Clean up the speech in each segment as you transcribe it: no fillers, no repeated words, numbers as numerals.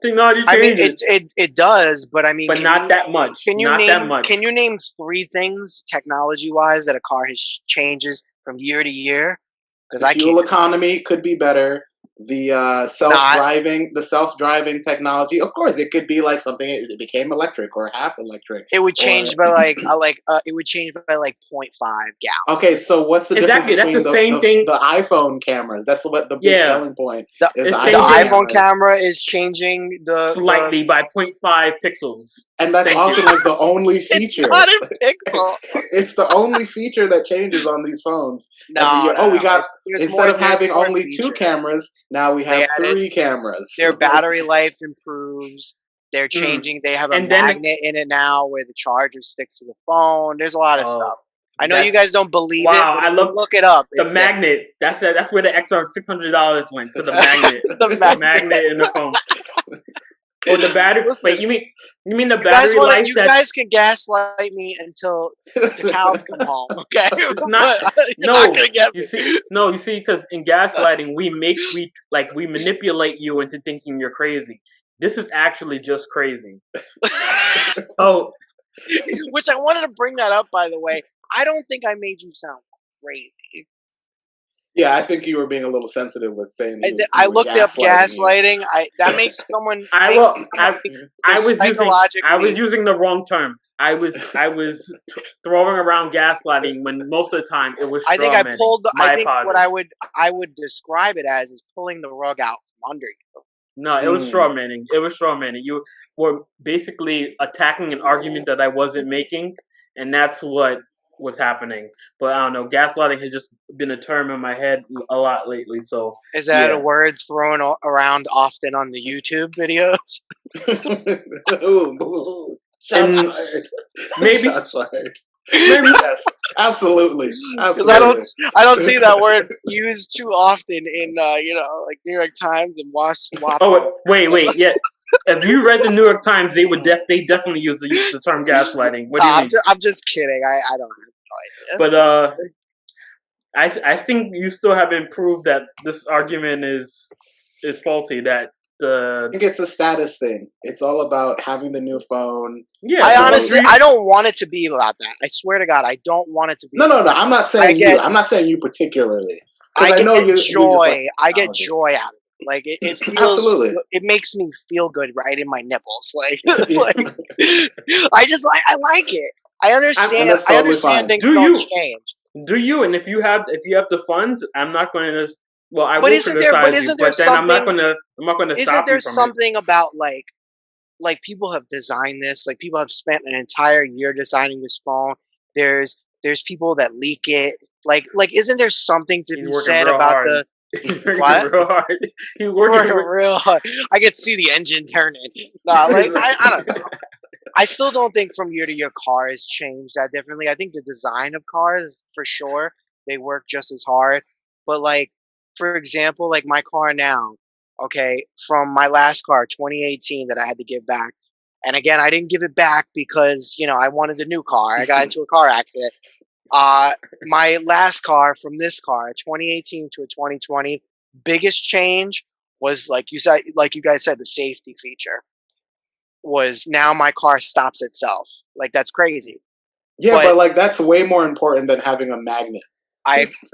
Technology I mean, changes, it does, but I mean, but not that much. can you Not name that much. can you name 3 things technology wise that a car has changes from year to year? Because The I fuel can't. economy could be better. The self-driving technology. Of course, it could be like something. It became electric or half electric. It would Or change by it would change by like 0.5 gallons. okay, so what's the Exactly, difference that's between the same thing. the iPhone cameras? That's what the big Yeah, selling point The, is. it's The the same iPhone thing iPhone cameras. camera is changing the slightly by 0.5 pixels. And that's Thank also you. like the only It's feature. not in pixel. It's the only feature that changes on these phones every No, year. no, Oh, we no. got There's instead of there's having more only 2 features. cameras, now we They have added 3 cameras. their Like, battery life improves. They're changing. They have a And then magnet in it now where the charger sticks to the phone. There's a lot of stuff. I know you that's guys don't believe it, wow. but I if you love look it up. the It's there. magnet. That's where the extra $600 went to the magnet. The The magnet. magnet in the phone. Or the battery. Listen, Wait, you mean the you guys battery life you that guys can gaslight me until the cows come home, okay? it's not? But you're No, not gonna get you me. see, because in gaslighting we manipulate you into thinking you're crazy. This is actually just crazy. Oh, Which I wanted to bring that up, by the way. I don't think I made you sound crazy. yeah, I think you were being a little sensitive with saying that I you were looked up gaslighting gaslighting. That makes someone I make will. someone think I was psychologically. using the wrong term. I was throwing around gaslighting when most of the time it was I think I strawmanning. pulled. My I think what apologies. I would describe it as is pulling the rug out from under you. No, it was strawmanning. It was strawmanning. You were basically attacking an argument that I wasn't making, and that's what was happening. But I don't know. Gaslighting has just been a term in my head a lot lately. So Is that a yeah. word thrown around often on the YouTube videos? Shots And fired. maybe Shots fired. maybe Yes, absolutely, Because absolutely. I don't see that word used too often in like New York Times and Washington. Oh wait, yeah. If you read the New York Times, they definitely use the term gaslighting. What do you mean? I'm just kidding. I don't have no But idea. I think you still haven't proved that this argument is faulty. That I think it's a status thing. It's all about having the new phone. yeah. I So honestly, I don't want it to be about that. I swear to God, I don't want it to be. No. I'm not saying you. I'm not saying you particularly. Because I know you. joy. I get technology. joy out of it. Like it feels. Absolutely. It makes me feel good right in my nipples. Like, I just like it. I understand. that's I totally understand fine. things Do don't you? change. Do you? And if you have the funds, I'm not going to. Well, I But will isn't there? But criticize you, isn't there but then I'm not something? going to Isn't stop there you from it. something about like people have designed this? Like people have spent an entire year designing this phone. There's people that leak it. Like isn't there something to He's be working said real about hard. the He's working what? real hard. He's Working working. real hard. I could see the engine turning. Nah, like I don't know. I still don't think from year to year cars change that differently. I think the design of cars, for sure, they work just as hard. But like, for example, like my car now, okay, from my last car, 2018, that I had to give back. And again, I didn't give it back because, I wanted a new car. I got into a car accident. My last car from this car, 2018 to a 2020, biggest change was like you guys said, the safety feature was now my car stops itself. Like that's crazy. Yeah, But but like that's way more important than having a magnet.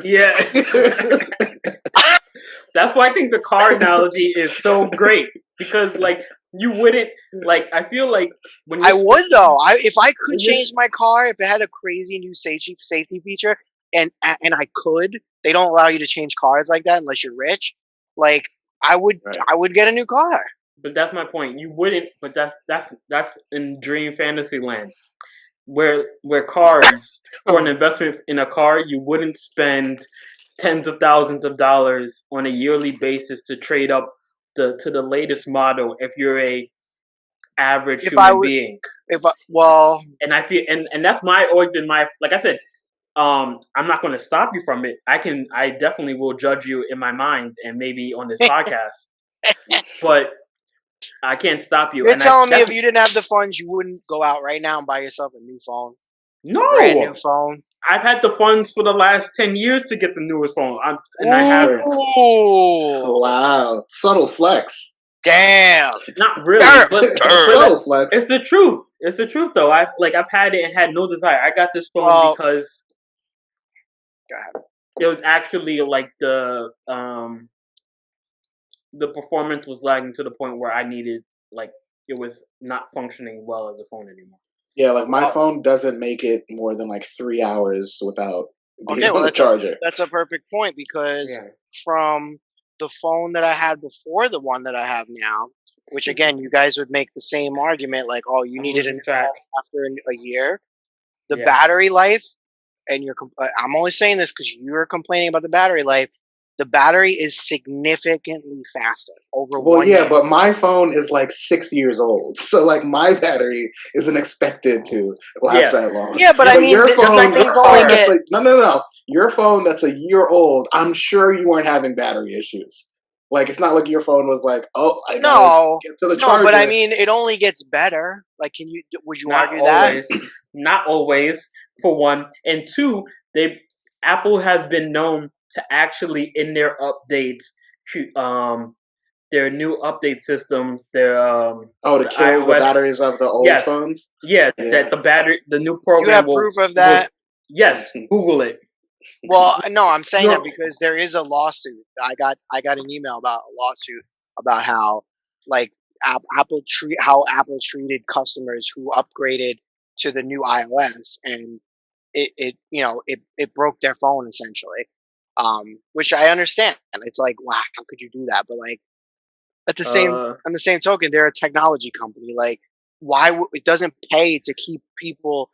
Yeah. That's why I think the car analogy is so great because like you wouldn't like. I feel like when I would though. If I could when you're- change my car, if it had a crazy new safety feature, and I could, they don't allow you to change cars like that unless you're rich. Like I would get a new car. But that's my point. You wouldn't. But that's in dream fantasy land, where cars for an investment in a car, you wouldn't spend tens of thousands of dollars on a yearly basis to trade up to the latest model if you're a average human being. And I feel and that's always been my, like I said, I'm not going to stop you from it. I definitely will judge you in my mind and maybe on this podcast, but I can't stop you. You're telling me if you didn't have the funds, you wouldn't go out right now and buy yourself a new phone? No, a brand new phone. I've had the funds for the last 10 years to get the newest phone, and I haven't. Ooh. Wow, subtle flex. Damn. Not really, Damn. but So Flex. it's the truth. It's the truth though. I've had it and had no desire. I got this phone Well, because go ahead. it was actually like the performance was lagging to the point where I needed like it was not functioning well as a phone anymore. Yeah, like my Well, phone doesn't make it more than like 3 hours without being okay, on well the charger. that's a perfect point because Yeah. from the phone that I had before the one that I have now, which again you guys would make the same argument like, oh, you I'm needed a losing new track. phone after a year. The Yeah. battery life, and I'm only saying this because you're complaining about the battery life. The battery is significantly faster over Well, 1 yeah, year. but my phone is like 6 years old, so like my battery isn't expected to last Yeah. that long. Yeah, but I mean, your these phone, things only that's get. like no. Your phone that's a year old, I'm sure you weren't having battery issues. Like it's not like your phone was like, oh, I gotta No, get to the no, but I charger. mean, it only gets better. Like, would you Not argue that? always. Not always, for one. And two, Apple has been known to actually in their updates, their new update systems, To the kill the iOS. batteries of the old Yes, phones. yeah, Yeah. that the new You program have proof of that? Yes, Google it. Well, no, I'm saying that No, because there is a lawsuit. I got an email about a lawsuit about how like Apple treated customers who upgraded to the new iOS, and it broke their phone essentially. Which I understand. It's like, wow, how could you do that? But like at the same on the same token, they're a technology company. Like, it doesn't pay to keep people,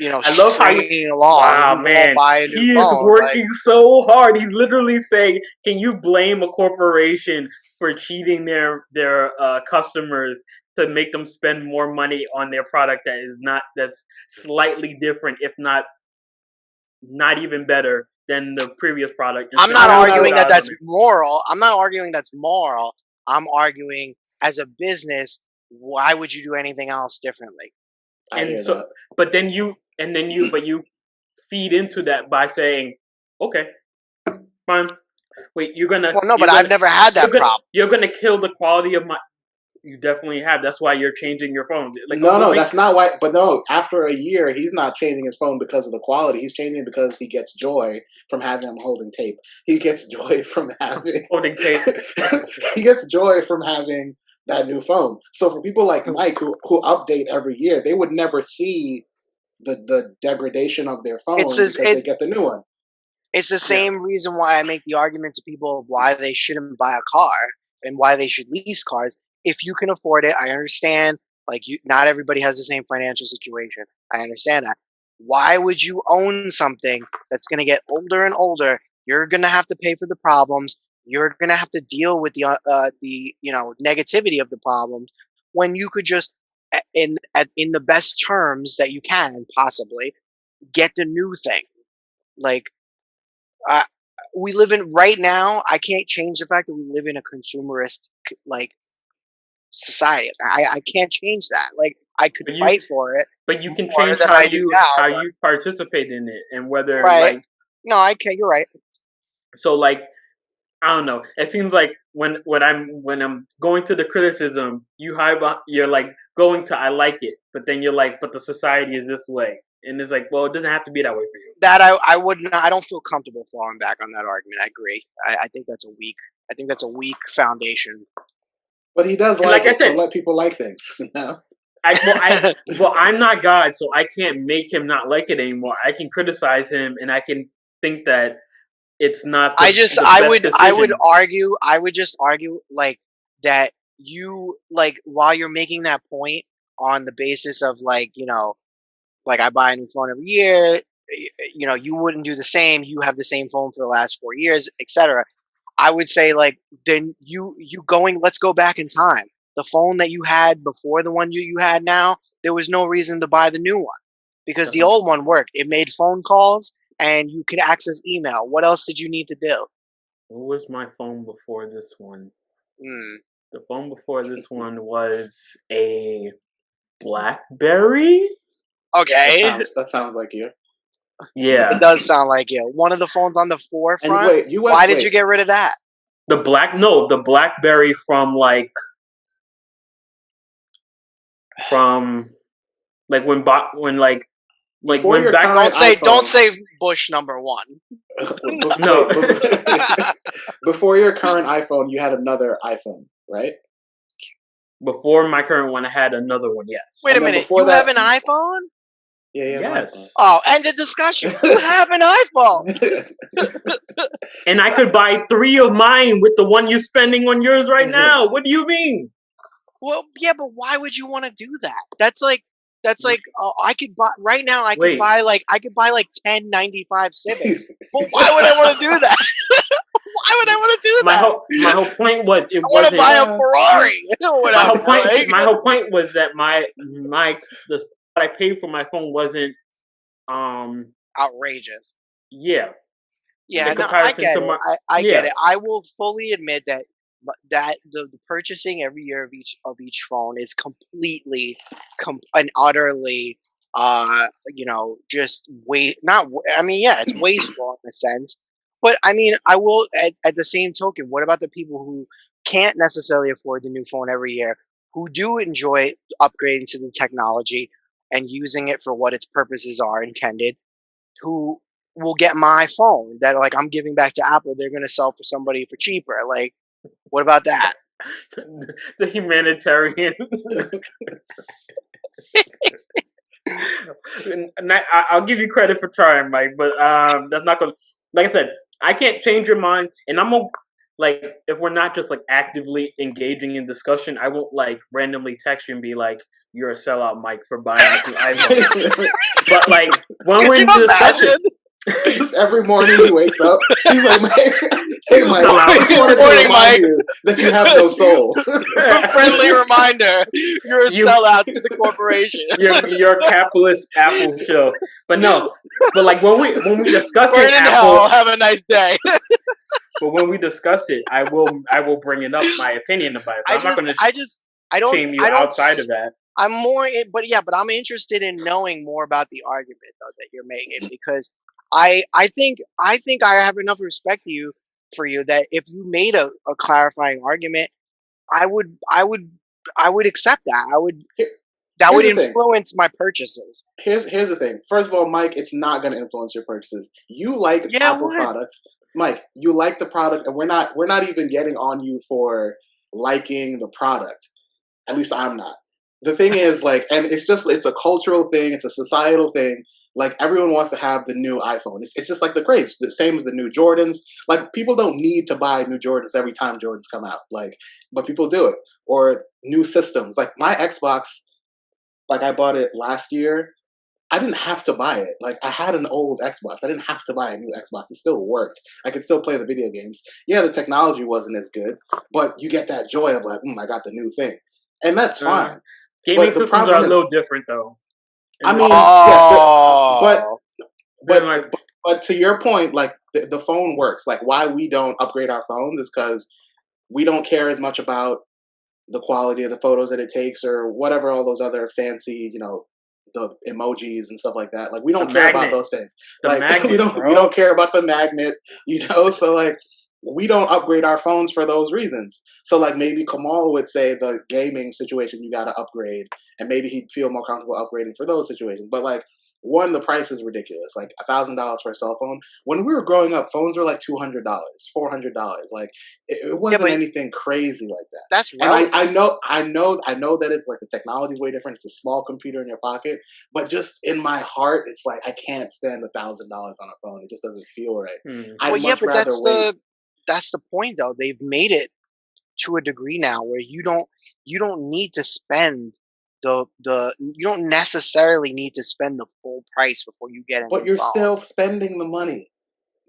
I love how you. stringing along Wow, who won't man, buy a new he is phone. Like, working so hard. He's literally saying, "Can you blame a corporation for cheating their customers to make them spend more money on their product that's slightly different, if not even better than the previous product?" I'm Instead not of I'm spending not. arguing that thousands that's on it. moral. I'm not arguing that's moral. I'm arguing as a business, why would you do anything else differently? I And hear so, that. but you feed into that by saying, "Okay, fine. Wait, Well, no, but I've never had that problem. you're gonna kill the quality of my." You definitely have. That's why you're changing your phone. Like, No, that's not why. But no, after a year, he's not changing his phone because of the quality. He's changing because he gets joy from having him holding tape. He gets joy from having holding tape. he gets joy from having that new phone. So for people like Mike who update every year, they would never see the degradation of their phone It's because just, they get the new one. it's the Yeah. same reason why I make the argument to people of why they shouldn't buy a car and why they should lease cars. If you can afford it, I understand. Like, not everybody has the same financial situation. I understand that. Why would you own something that's going to get older and older? You're going to have to pay for the problems. You're going to have to deal with the negativity of the problems when you could just, in the best terms that you can possibly, get the new thing. Like, uh, we live in right now. I can't change the fact that we live in a consumerist like society. I can't change that. Like, I could But fight for it you can more change than how I do now. But, you participate in it and whether right? like No, I can't. You're right. so like I don't know. It seems like when I'm going to the criticism, you're like going to I like it, but then you're like, but the society is this way, and it's like, well, it doesn't have to be that way for you. That I would not. I don't feel comfortable falling back on that argument. I agree. I think that's a weak. I think that's a weak foundation. But he does And like like I it, so said, let people like things. You know? I'm not God, so I can't make him not like it anymore. I can criticize him, and I can think that it's not the best decision. I would just argue like that you like while you're making that point on the basis of like I buy a new phone every year, you wouldn't do the same. You have the same phone for the last 4 years, etc. I would say like then let's go back in time. The phone that you had before the one you had now, there was no reason to buy the new one because the old one worked. It made phone calls and you could access email. What else did you need to do? What was my phone before this one? Mm. The phone before this one was a BlackBerry. Okay. That sounds like you. Yeah, It does sound like it. One of the phones on the And forefront. wait, Why did you get rid of that? the BlackBerry from like from like when Before when your back. current Don't iPhone. say Bush number one. No. Before your current iPhone, you had another iPhone, right? Before my current one, I had another one. Yes. Wait a And then minute. before You have that- an iPhone? Yeah, he has an Yes. iPhone. Oh, end the discussion. You have an iPhone. And I could buy 3 of mine with the one you're spending on yours right now. What do you mean? Well, yeah, but why would you want to do that? That's like I could buy right now. I could Wait. buy like 10 95 Civics. But why would I want to do that? Why would I want to do that? My whole point was it I want to wasn't. buy a Ferrari. Whatever. My whole point was that what I paid for my phone wasn't Outrageous. yeah. Yeah, In no, I comparison get to it. my I yeah. get it. I will fully admit that the purchasing every year of each phone is completely and utterly just not I mean, yeah, it's wasteful in a sense. But I mean, I will at the same token, what about the people who can't necessarily afford the new phone every year, who do enjoy upgrading to the technology and using it for what its purposes are intended, who will get my phone that like I'm giving back to Apple, they're gonna sell for somebody for cheaper. Like, what about that? The humanitarian. And I'll give you credit for trying, Mike, but that's not gonna. Like I said, I can't change your mind, and like if we're not just like actively engaging in discussion, I won't like randomly text you and be like, "You're a sellout, Mike, for buying this new iPhone." But like when Could we're you in discussion, imagine? Just every morning he wakes up, he's like, "Hey, Mike, I just Good wanted to morning, remind Mike. you that you have no soul." A friendly reminder: you're a sellout to the corporation. You're a capitalist Apple show, but no. But like when we discuss Burn it, in Apple. hell. Have a nice day. But when we discuss it, I will bring it up my opinion about it. I'm not going to shame you outside of that. I'm more, but I'm interested in knowing more about the argument though that you're making, because I think I have enough respect for you that if you made a clarifying argument, I would accept that. That would Here's the thing. influence my purchases. Here's the thing. First of all, Mike, it's not going to influence your purchases. You like Yeah, Apple what? products, Mike. You like the product, and we're not even getting on you for liking the product. At least I'm not. The thing is, like, and it's a cultural thing. It's a societal thing. Like, everyone wants to have the new iPhone. It's just like the craze. It's the same as the new Jordans. Like, people don't need to buy new Jordans every time Jordans come out. Like, but people do it. Or new systems. Like, my Xbox, like, I bought it last year. I didn't have to buy it. Like, I had an old Xbox. I didn't have to buy a new Xbox. It still worked. I could still play the video games. Yeah, the technology wasn't as good, but you get that joy of like, I got the new thing. And that's fine. Gaming But the systems problem are a is- little different, though. I mean, Oh. but to your point, like the phone works. Like, why we don't upgrade our phones is because we don't care as much about the quality of the photos that it takes or whatever, all those other fancy, the emojis and stuff like that. Like, we don't care about those things. We don't care about the magnet, so like we don't upgrade our phones for those reasons. So like maybe Kamal would say the gaming situation you gotta upgrade, and maybe he'd feel more comfortable upgrading for those situations. But like, one, the price is ridiculous. Like $1,000 for a cell phone. When we were growing up, phones were like $200, $400. Like it wasn't anything crazy like that. That's right. And I know that it's like the technology is way different. It's a small computer in your pocket, but just in my heart, it's like I can't spend $1,000 on a phone. It just doesn't feel right. That's the point though. They've made it to a degree now where you don't need to spend you don't necessarily need to spend the full price before you get it. But you're still spending the money.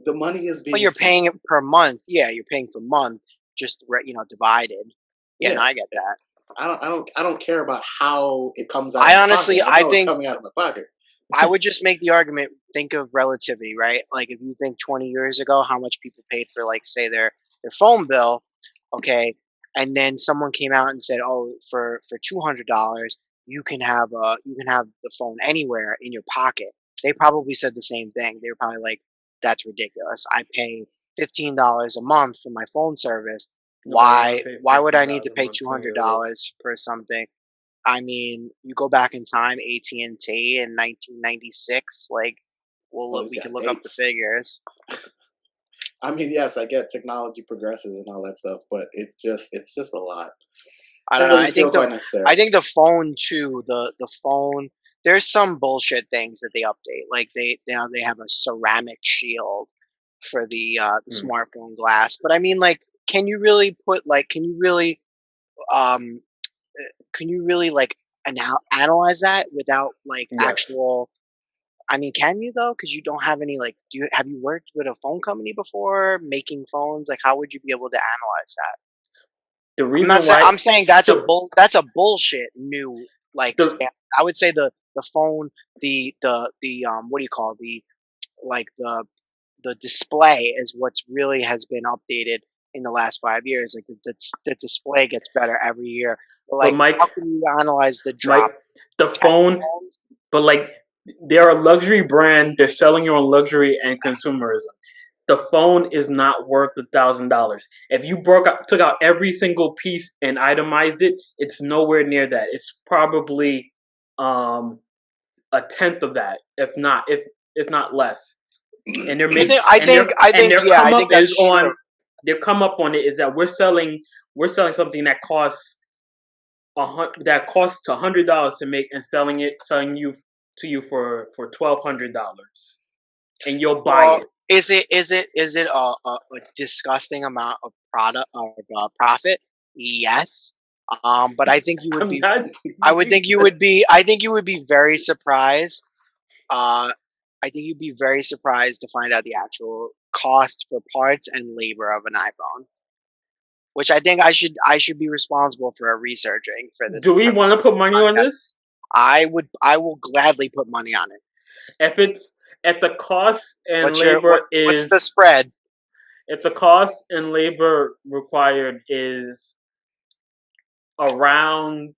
The money is being. But you're paying it per month. Yeah, you're paying per month, just divided. Yeah, no, I get that. I don't care about how it comes out. I think it's coming out of my pocket. I would just make the argument. Think of relativity, right? Like if you think 20 years ago, how much people paid for, like, say their phone bill, okay, and then someone came out and said, "Oh, for $200, you can have the phone anywhere in your pocket." They probably said the same thing. They were probably like, "That's ridiculous. I pay $15 a month for my phone service. Why would I need to pay $200 for something?" I mean, you go back in time, AT&T in 1996. Like, Oh, he's we can got look up the dates. figures. I mean, yes, I get technology progresses and all that stuff, but it's just a lot. I It don't know. doesn't feel quite necessary. I think the phone too. The phone. There's some bullshit things that they update. Like they now they have a ceramic shield for the Hmm. smartphone glass. But I mean, like, can you really put like? Um can you really like analyze that without like Yes. actual? I mean, can you though? Because you don't have any like. Have you worked with a phone company before making phones? Like, how would you be able to analyze that? The I'm not reason saying why I'm saying that's the that's a bullshit new like the standard. I would say the phone the what do you call it? Like the display is what's really has been updated in the last 5 years. Like the display gets better every year. But but like, how Mike can you analyze the Mike drop the tech phone, phones? but like they're a luxury brand. They're selling you on luxury and consumerism. The phone is not worth $1,000. If you took out every single piece and itemized it, it's nowhere near that. It's probably um, a tenth of that, if not less. And they're I make think I and think I think yeah, I think that's true. their come up on it is that we're selling something that costs $100 to make, and selling you to you for $1,200, and you'll buy Well, it. is it a disgusting amount of product of profit? Yes. But I think you would I'm be. not. I would think you would be. I think you would be very surprised. Uh, I think you'd be very surprised to find out the actual cost for parts and labor of an iPhone, which I think I should be responsible for researching for this Do we want to put money on podcast. this? I will gladly put money on it. If the cost and What's the spread? if the cost and labor required is around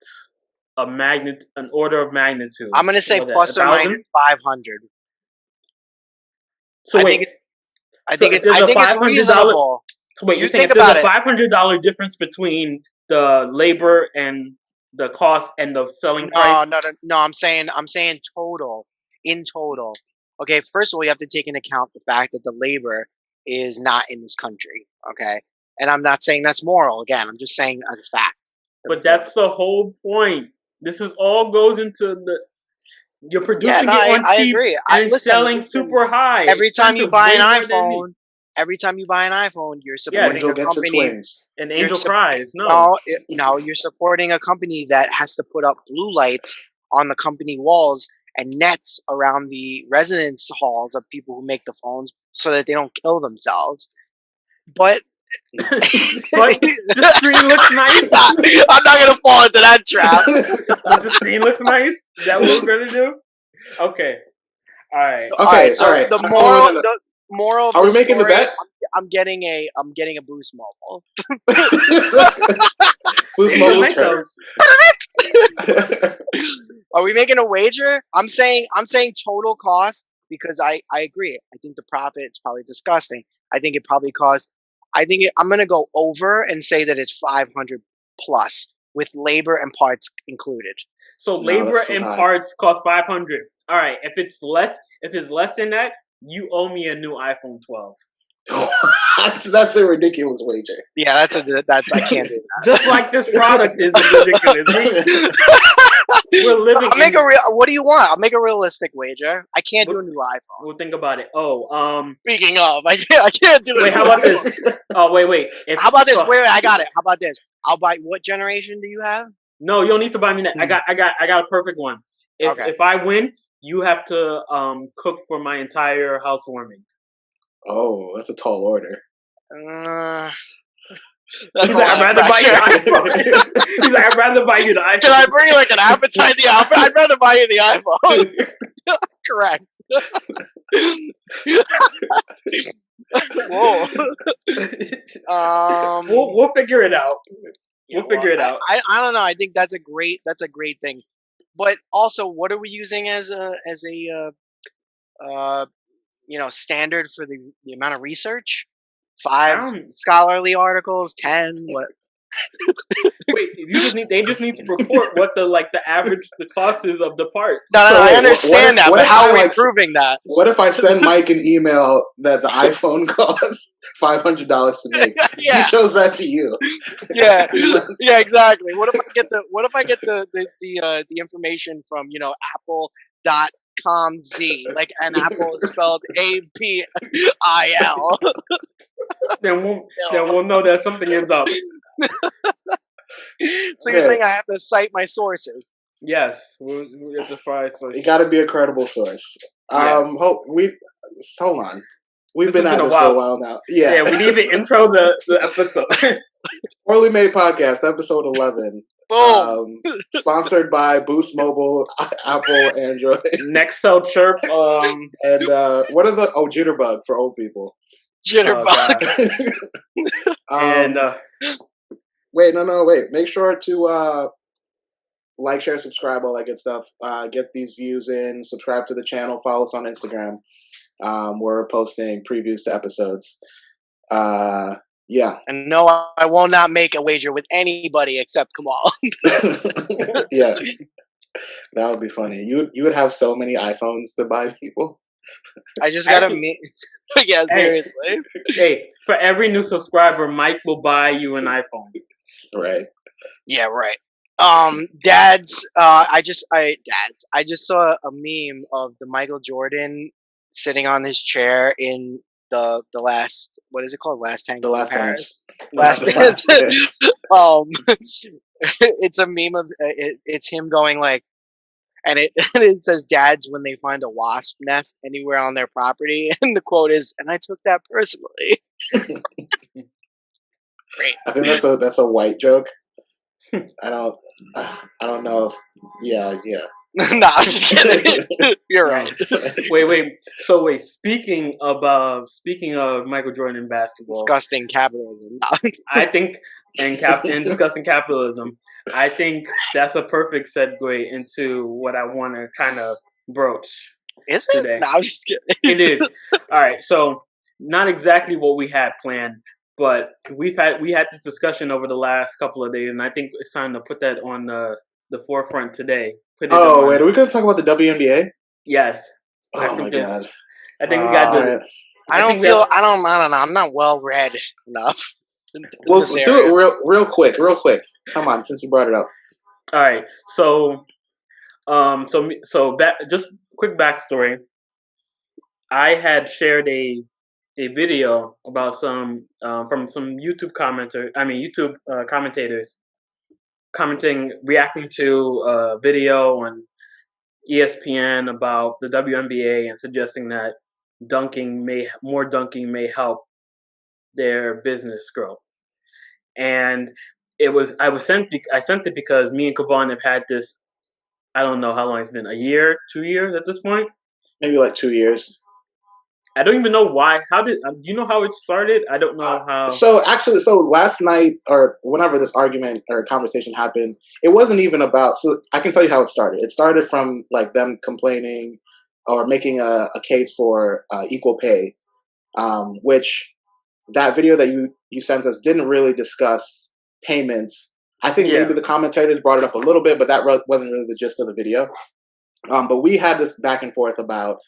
an order of magnitude, I'm gonna say what was that, a plus or minus thousand? 500. So I wait, think it, so if there's I a think it's $500, reasonable. so wait, you're You saying think if there's about a it. $500 difference between the labor and the cost and the selling price? No. I'm saying total. In total. Okay. First of all, you have to take into account the fact that the labor is not in this country. Okay. And I'm not saying that's moral. Again, I'm just saying as a fact. But that's the whole point. This is all goes into the you're Yeah. producing No. it on I cheap agree. and Listen. selling super high, Every time you expensive, buy an way more than me. iPhone, you're The Yes, supporting angel a gets her company. twins. and You're Angel sup- cries. No, no, you're supporting a company that has to put up blue lights on the company walls and nets around the residence halls of people who make the phones so that they don't kill themselves. But but the screen looks nice. I'm not gonna fall into that trap. But the screen looks nice. Is that what we're gonna do? Okay. All right. All right, Okay, all so right. the No, no, no. moral of Are the we making the story, bet? I'm getting a Boost Mobile. Who's Hey, mobile nice trip? house. Are we making a wager? I'm saying total cost because I agree. I think the profit is probably disgusting. I think it probably costs. I'm gonna go over and say that it's 500 plus with labor and parts included. So No, labor that's too and high. parts cost 500. All right. If it's less than that, you owe me a new iPhone 12. That's a ridiculous wager. Yeah, that's I can't do Just like this product is ridiculous. We're living that. in. What do you want? I'll make a realistic wager. I can't do a new iPhone. We'll think about it. Speaking of, I can't do it. Wait, how about this? Oh, wait. How about this? Wait, I got it. How about this? I'll buy. What generation do you have? No, you don't need to buy me that. I got a perfect one. Okay. If I win, you have to cook for my entire housewarming. Oh, that's a tall order. That's He's a like, lot I'd of rather buy you pressure. the iPhone. He's like, I'd rather buy you the iPhone. Can I bring like an appetite? I'd rather buy you the iPhone. Correct. Whoa. We'll figure it out. We'll figure it out. I don't know. I think that's a great thing. But also, what are we using as a standard for the amount of research? 5 Um, scholarly articles, 10. What? Wait, they just need to report what the average the cost is of the parts. No, So I wait, understand that, what but if how I are we like? proving that? What if I send Mike an email that the iPhone costs $500 to make? He Yeah, shows that to you. yeah, yeah, exactly. What if I get the information from Apple.com Z, like, and Apple is spelled APIL. Then we'll know that something is up. So you're saying I have to cite my sources? Yes, we'll get the price for You got to be a credible source. Yeah. Hold on. We've This been has at been a this for a while. while now. Yeah. we need to intro the episode. Poorly Made Podcast, episode 11. Boom. Sponsored by Boost Mobile, Apple, Android, Nextel Chirp. and what are the Jitterbug for old people? Jitterbug. And wait. Make sure to like, share, subscribe, all that good stuff. Get these views in. Subscribe to the channel. Follow us on Instagram. We're posting previews to episodes. Yeah. And no, I will not make a wager with anybody except Kamal. Yeah. That would be funny. You would have so many iPhones to buy people. I just gotta meet. Yeah, seriously. Hey, for every new subscriber, Mike will buy you an iPhone. Right. Yeah, right. Dads. I just saw a meme of the Michael Jordan sitting on his chair in the last, what is it called? Last Tango The Last in Paris. Dance. Last Dance. It's a meme of it's him going like, and it says dads when they find a wasp nest anywhere on their property, and the quote is, "And I took that personally." Great. I think that's a white joke. I don't know if yeah. No, I'm just kidding. You're right. Wait. So wait. Speaking of Michael Jordan in basketball, Disgusting capitalism. I think and discussing capitalism, I think that's a perfect segue into what I want to kind of broach. Is it? Today. No, I'm just kidding. It is. All right. So not exactly what we had planned, but we had this discussion over the last couple of days, and I think it's time to put that on the forefront today. Wait, are we going to talk about the WNBA? Yes. Oh my god. I think we got the. I don't know. I'm not well read enough. Well, do it real quick. Come on, since you brought it up. All right. So just quick backstory. I had shared a video about some from some YouTube commentators reacting to a video on ESPN about the WNBA and suggesting that more dunking may help their business growth. And I sent it because me and Kavan have had this. I don't know how long it's been, a year, 2 years at this point. Maybe like 2 years. I don't even know why. Do you know how it started? I don't know how. So last night or whenever this argument or conversation happened, it wasn't even about. So I can tell you how it started. It started from like them complaining or making a case for equal pay, which that video that you sent us didn't really discuss payments. I think maybe the commentators brought it up a little bit, but that wasn't really the gist of the video. But we had this back and forth about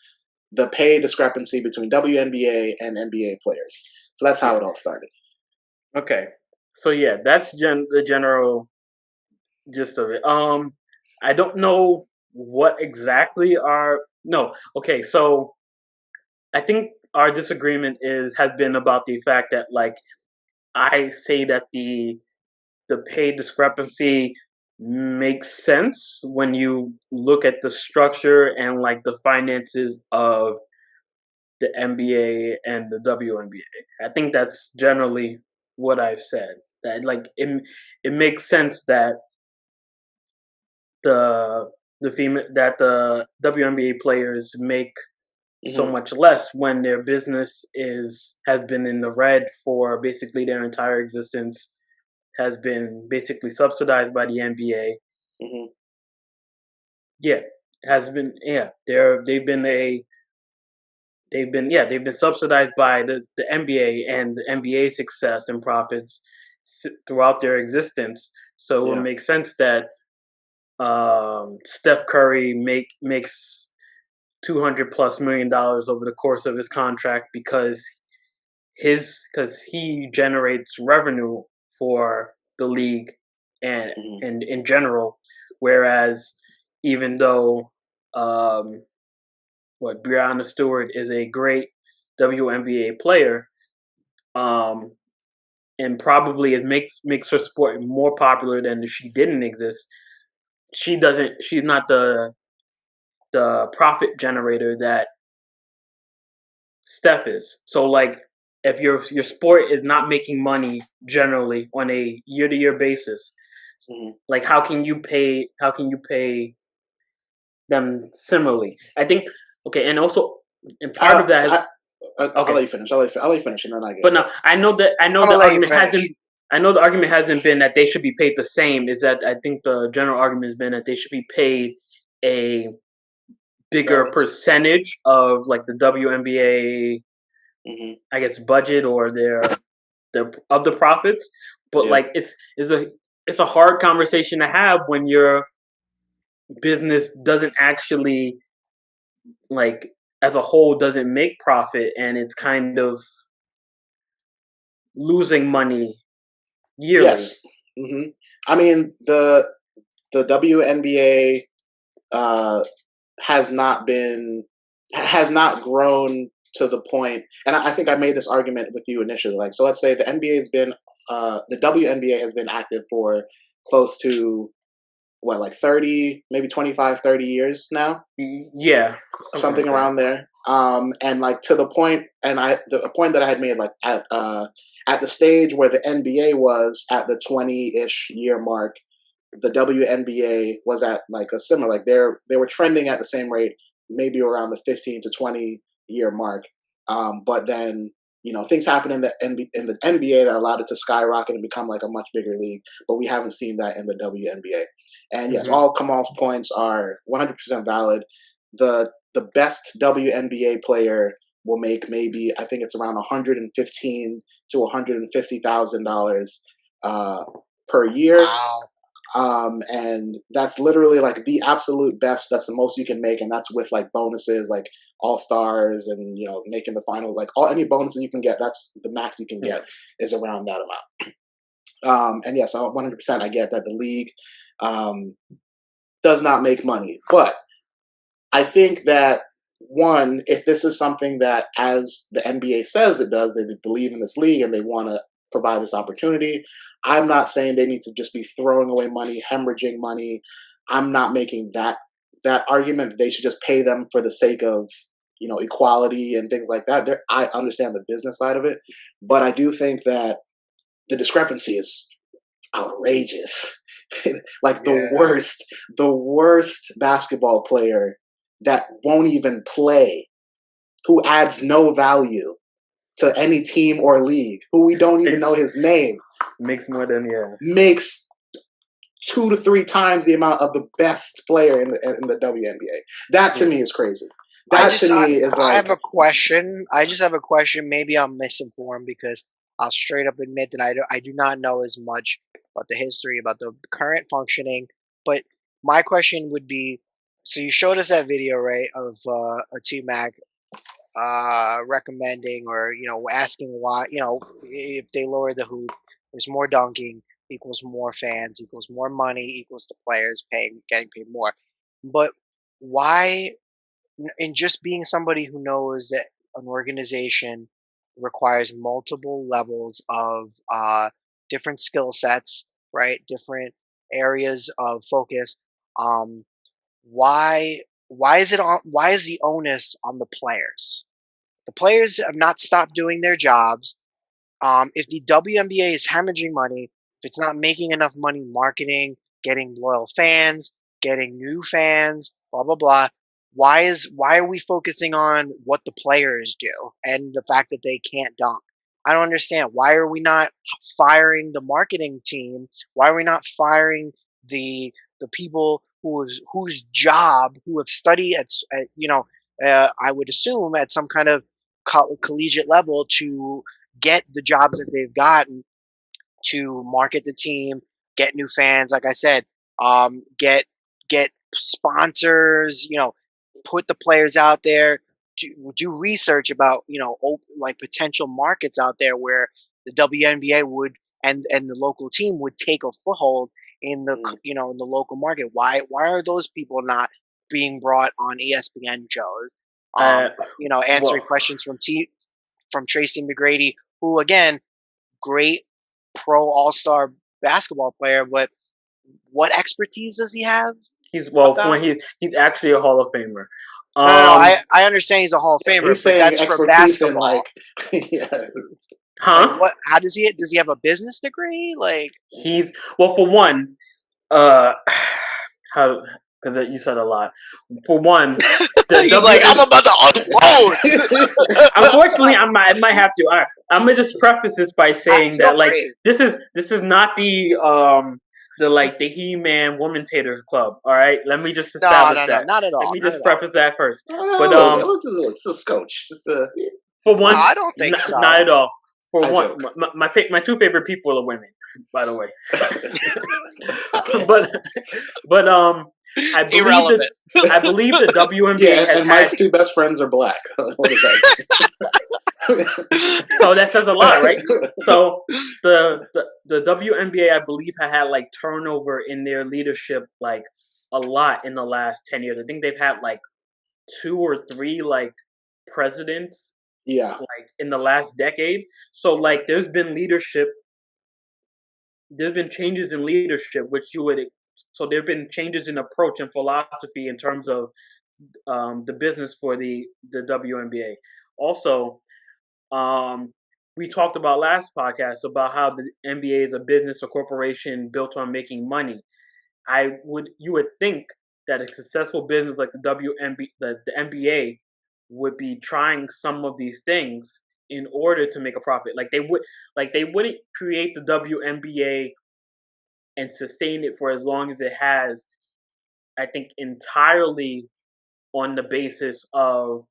the pay discrepancy between WNBA and NBA players. So that's how it all started. Okay. So yeah, that's the general gist of it. I don't know what exactly okay, so I think our disagreement has been about the fact that like I say that the pay discrepancy makes sense when you look at the structure and like the finances of the NBA and the WNBA. I think that's generally what I've said. That like it makes sense that the the WNBA players make so much less when their business has been in the red for basically their entire existence, has been basically subsidized by the NBA. Mm-hmm. Yeah, has been. Yeah, they've been subsidized by the NBA and the NBA success and profits. throughout their existence. So it would Yeah. make sense that Steph Curry makes $200+ million over the course of his contract because he generates revenue for the league Hmm. and in general. Whereas even though Breonna Stewart is a great WNBA player, um, and probably it makes her sport more popular than if she didn't exist. She's not the profit generator that Steph is. So like if your sport is not making money generally on a year to year basis, Hmm. like how can you pay them similarly? I think okay, and also and part of that So is I'll okay. let you finish. I'll let you finish, and then I get. But no, I know I'm the gonna let you argument finish. hasn't been that they should be paid the same. Is that I think the general argument has been that they should be paid a bigger Relative. percentage of like the WNBA, Hmm. I guess, budget or their of the profits. But Yeah. like it's a hard conversation to have when your business doesn't actually like as a whole doesn't make profit and it's kind of losing money yearly. Yes. Hmm. I mean the WNBA uh, has not grown to the point, and I think I made this argument with you initially. Like, so let's say the NBA has been the WNBA has been active for close to what, like 30, maybe 25, 30 years now, Yeah, something something like that. around there. And like to the point, and the point that I had made, like at the stage where the NBA was at the 20-ish year mark, the WNBA was at like a similar, like they were trending at the same rate, maybe around the 15 to 20 year mark. But then things happened in in the NBA that allowed it to skyrocket and become like a much bigger league. But we haven't seen that in the WNBA. And yes, Hmm. all Kamal's points are 100% valid. The best WNBA player will make, maybe, I think it's around 115 to $150,000 per year, Wow. and that's literally like the absolute best. That's the most you can make, and that's with like bonuses, like all stars, and making the final. Like any bonuses you can get, that's the max you can Yeah. get is around that amount. And yes, 100%, I get that the league um, does not make money, but I think that, one, if this is something that, as the NBA says it does, they believe in this league and they want to provide this opportunity. I'm not saying they need to just be throwing away money, hemorrhaging money. I'm not making that argument. They should just pay them for the sake of equality and things like that. I understand the business side of it, but I do think that the discrepancy is outrageous. Like Yeah. the worst basketball player that won't even play, who adds no value to any team or league, who we don't even know his name, Makes more than yeah. makes 2 to 3 times the amount of the best player in the WNBA. That to Yeah. me is crazy. I That to just I, me is I have like, a question. I just have a question. Maybe I'm misinformed because I'll straight up admit that I do not know as much about the history, about the current functioning. But my question would be, so you showed us that video, right, of a T Mac recommending, or asking why, if they lower the hoop, there's more dunking equals more fans equals more money equals the players getting paid more. But why? And just being somebody who knows that an organization requires multiple levels of different skill sets, right? Different areas of focus. Um, why is it on? Why is the onus on the players? The players have not stopped doing their jobs. If the WNBA is hemorrhaging money, if it's not making enough money marketing, getting loyal fans, getting new fans, blah blah blah, why are we focusing on what the players do and the fact that they can't dunk? I don't understand. Why are we not firing the marketing team? Why are we not firing the people whose job, who have studied I would assume at some kind of collegiate level to get the jobs that they've gotten, to market the team, get new fans. Like I said, get sponsors. Put the players out there. Do research about like potential markets out there where the WNBA would and the local team would take a foothold in the Mm. in the local market. Why are those people not being brought on ESPN shows? Uh, Answering well, questions from Tracy McGrady, who again, great pro all-star basketball player, but what expertise does he have for about? one, he's actually a Hall of Famer. No. Um, I understand he's a Hall of Famer, He's but saying that's for expertise in basketball. like, yeah, Like huh? what? How does he have a business degree? Like He's for one, uh, how because you said a lot. For one, the he's like, I'm WN. about to unload. Unfortunately, I might have to. All right, I'm gonna just preface this by saying Feel that like free. this is not the He-Man Woman Tater Club. All right, let me just No, establish no, no, that. not at Let all, me not just at all. preface that first. But oh, it's a scotch. Just for No, one, I don't think not so. at all. For I one, joke. my two favorite people are women, by the way. but but I believe that Irrelevant. I believe the WNBA Yeah, has and had Mike's two best friends are black. What is that? so that says a lot, right? So the WNBA I believe had like turnover in their leadership like a lot in the last 10 years. I think they've had like two or three like presidents Yeah, like in the last decade. So like there's been changes in leadership which you would so there have been changes in approach and philosophy in terms of the business for the WNBA. Also, um, we talked about last podcast about how the NBA is a business or corporation built on making money. You would think that a successful business like the NBA would be trying some of these things in order to make a profit. Like they wouldn't create the WNBA and sustain it for as long as it has. I think entirely on the basis of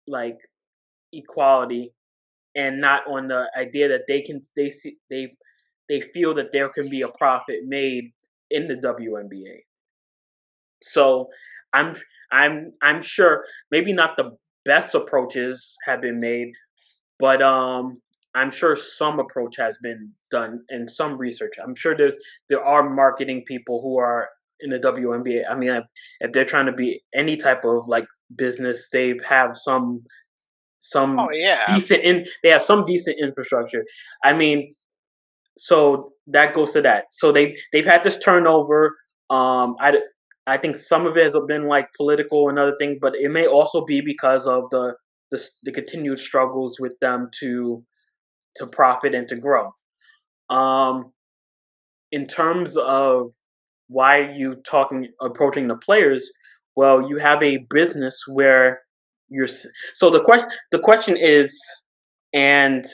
like equality and not on the idea that they feel that there can be a profit made in the WNBA. So I'm I'm sure maybe not the best approaches have been made, but I'm sure some approach has been done and some research. I'm sure there are marketing people who are in the WNBA. I mean, if they're trying to be any type of like business, they have Oh yeah. they have some decent infrastructure. I mean, so that goes to that. So they've had this turnover. I think some of it has been like political and other things, but it may also be because of the continued struggles with them to profit and to grow. Um, in terms of why you talking approaching the players, well, you have a business where you're. So the question is, and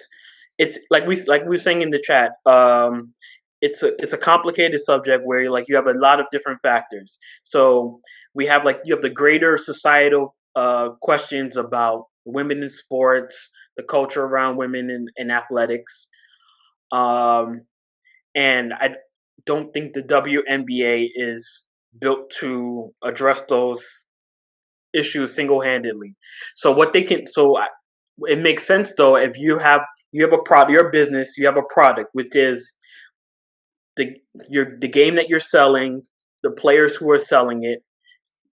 it's like we were saying in the chat. It's a complicated subject where you have a lot of different factors. So we have you have the greater societal questions about women in sports, the culture around women in athletics, um, and I don't think the WNBA is built to address those issues single-handedly. So what they can so it makes sense though if you have a product, your business, you have a product which is the the game that you're selling, the players who are selling it,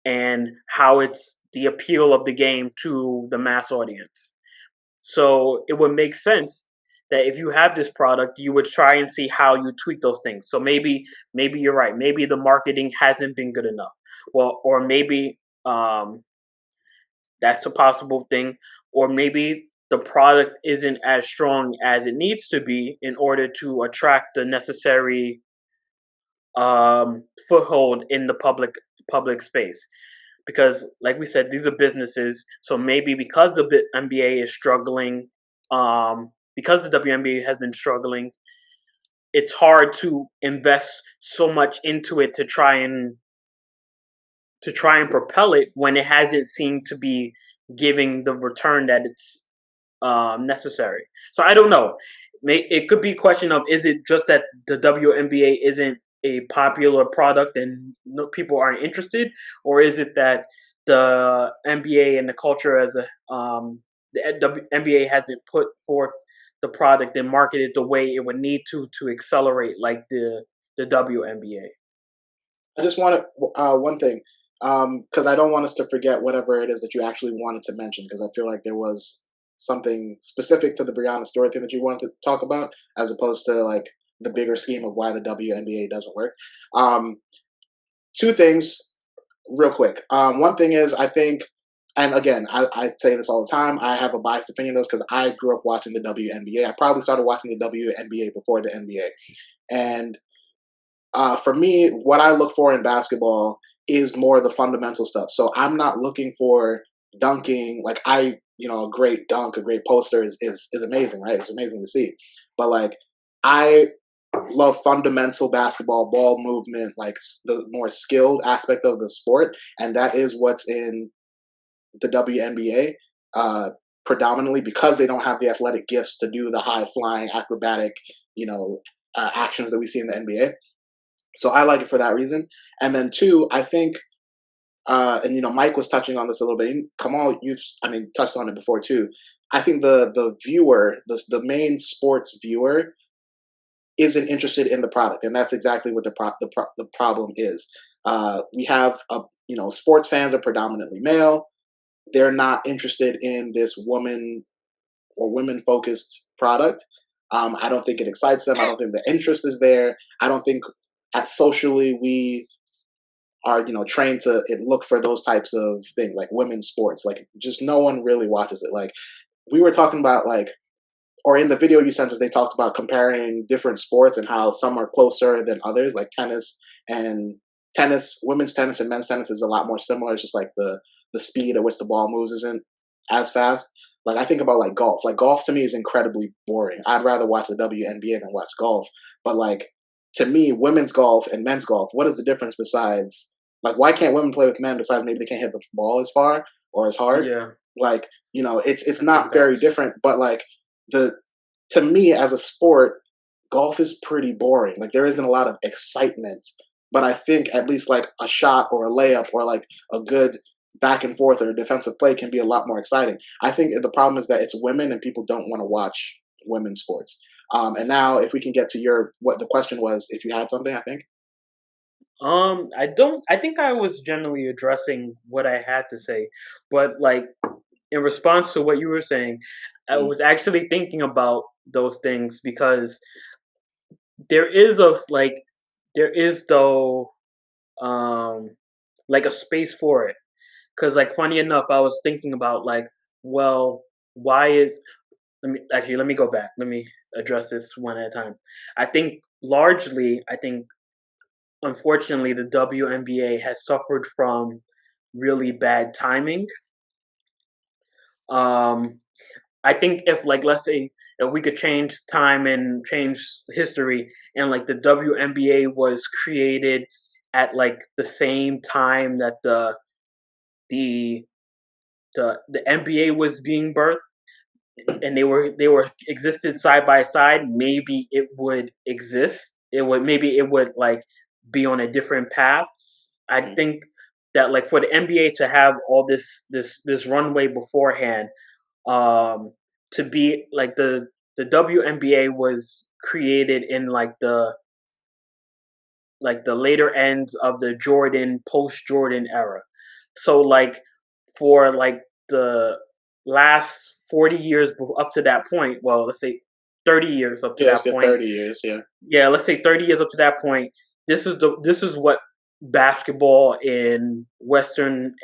and how it's the appeal of the game to the mass audience. So it would make sense that if you have this product, you would try and see how you tweak those things. So maybe you're right. Maybe the marketing hasn't been good enough. Well, or maybe that's a possible thing. Or maybe the product isn't as strong as it needs to be in order to attract the necessary foothold in the public space. Because, like we said, these are businesses. So maybe because the NBA is struggling, because the WNBA has been struggling, it's hard to invest so much into it to try and propel it when it hasn't seemed to be giving the return that it's necessary. So I don't know. it could be a question of, is it just that the WNBA isn't a popular product and no, people aren't interested, or is it that the NBA and the culture as a the NBA hasn't put forth the product and marketed the way it would need to accelerate like the WNBA? I just want one thing, because I don't want us to forget whatever it is that you actually wanted to mention, because I feel like there was something specific to the Brianna Story thing that you wanted to talk about, as opposed to like the bigger scheme of why the WNBA doesn't work. Um, Two things, real quick. One thing is, I think, and again, I say this all the time. I have a biased opinion of this because I grew up watching the WNBA. I probably started watching the WNBA before the NBA, and for me, what I look for in basketball is more the fundamental stuff. So I'm not looking for dunking. Like a great dunk, a great poster is amazing, right? It's amazing to see. But like, I love fundamental basketball, ball movement, like the more skilled aspect of the sport, and that is what's in the WNBA. Predominantly because they don't have the athletic gifts to do the high flying acrobatic, actions that we see in the NBA. So I like it for that reason. And then two, I think, and Mike was touching on this a little bit. Kamal, touched on it before too. I think the viewer, the main sports viewer, isn't interested in the product, and that's exactly what the problem is. We have sports fans are predominantly male. They're not interested in this woman or women focused product. I don't think it excites them. I don't think the interest is there. I don't think socially we are trained to look for those types of things like women's sports. Like just no one really watches it. Like we were talking about or in the video you sent us, they talked about comparing different sports and how some are closer than others, like women's tennis and men's tennis is a lot more similar. It's just like the speed at which the ball moves isn't as fast. Like I think about like golf. Like golf to me is incredibly boring. I'd rather watch the WNBA than watch golf. But like to me, women's golf and men's golf, what is the difference besides like why can't women play with men besides maybe they can't hit the ball as far or as hard? Yeah. Like, it's not very different, but like to me as a sport, golf is pretty boring. Like there isn't a lot of excitement. But I think at least like a shot or a layup or like a good back and forth or a defensive play can be a lot more exciting. I think the problem is that it's women and people don't want to watch women's sports. And now if we can get to what the question was, if you had something, I think. I don't. I think I was generally addressing what I had to say, but like in response to what you were saying, I Mm. was actually thinking about those things because there is a like there is though um like a space for it. Because like funny enough, I was thinking about like, well, why is let me go back. Let me address this one at a time. I think largely, I think unfortunately, the WNBA has suffered from really bad timing. Um, I think if like let's say if we could change time and change history, and like the WNBA was created at like the same time that the the NBA was being birthed, and they were existed side by side, maybe it would exist. It would like be on a different path. I Mm. think that like for the NBA to have all this runway beforehand, um, to be like the WNBA was created in like the later ends of the Jordan post Jordan era. So like for like the last 40 years up to that point, well, let's say 30 years up to Yeah, it's that good point. 30 years. Yeah. Yeah, let's say 30 years up to that point. This is what basketball in Western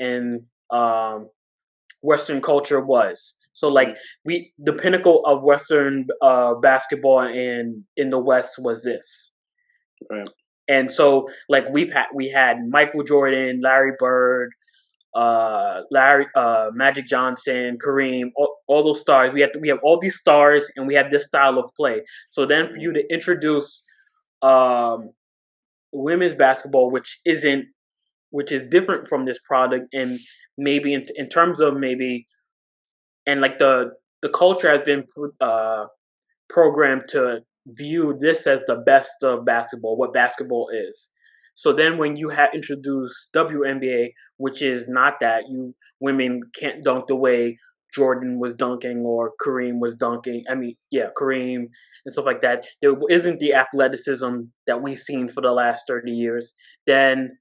culture was. So like Hmm. the pinnacle of Western basketball in the West was this. Right. And so like we had Michael Jordan, Larry Bird, Magic Johnson, Kareem, all those stars. We have all these stars, and we have this style of play. So then for Hmm. you to introduce um, women's basketball, which is different from this product, and maybe in terms of maybe and like the culture has been programmed to view this as the best of basketball, what basketball is. So then when you introduced WNBA, which is not that, women can't dunk the way Jordan was dunking or Kareem was dunking. I mean, yeah, Kareem and stuff like that. There isn't the athleticism that we've seen for the last 30 years. Then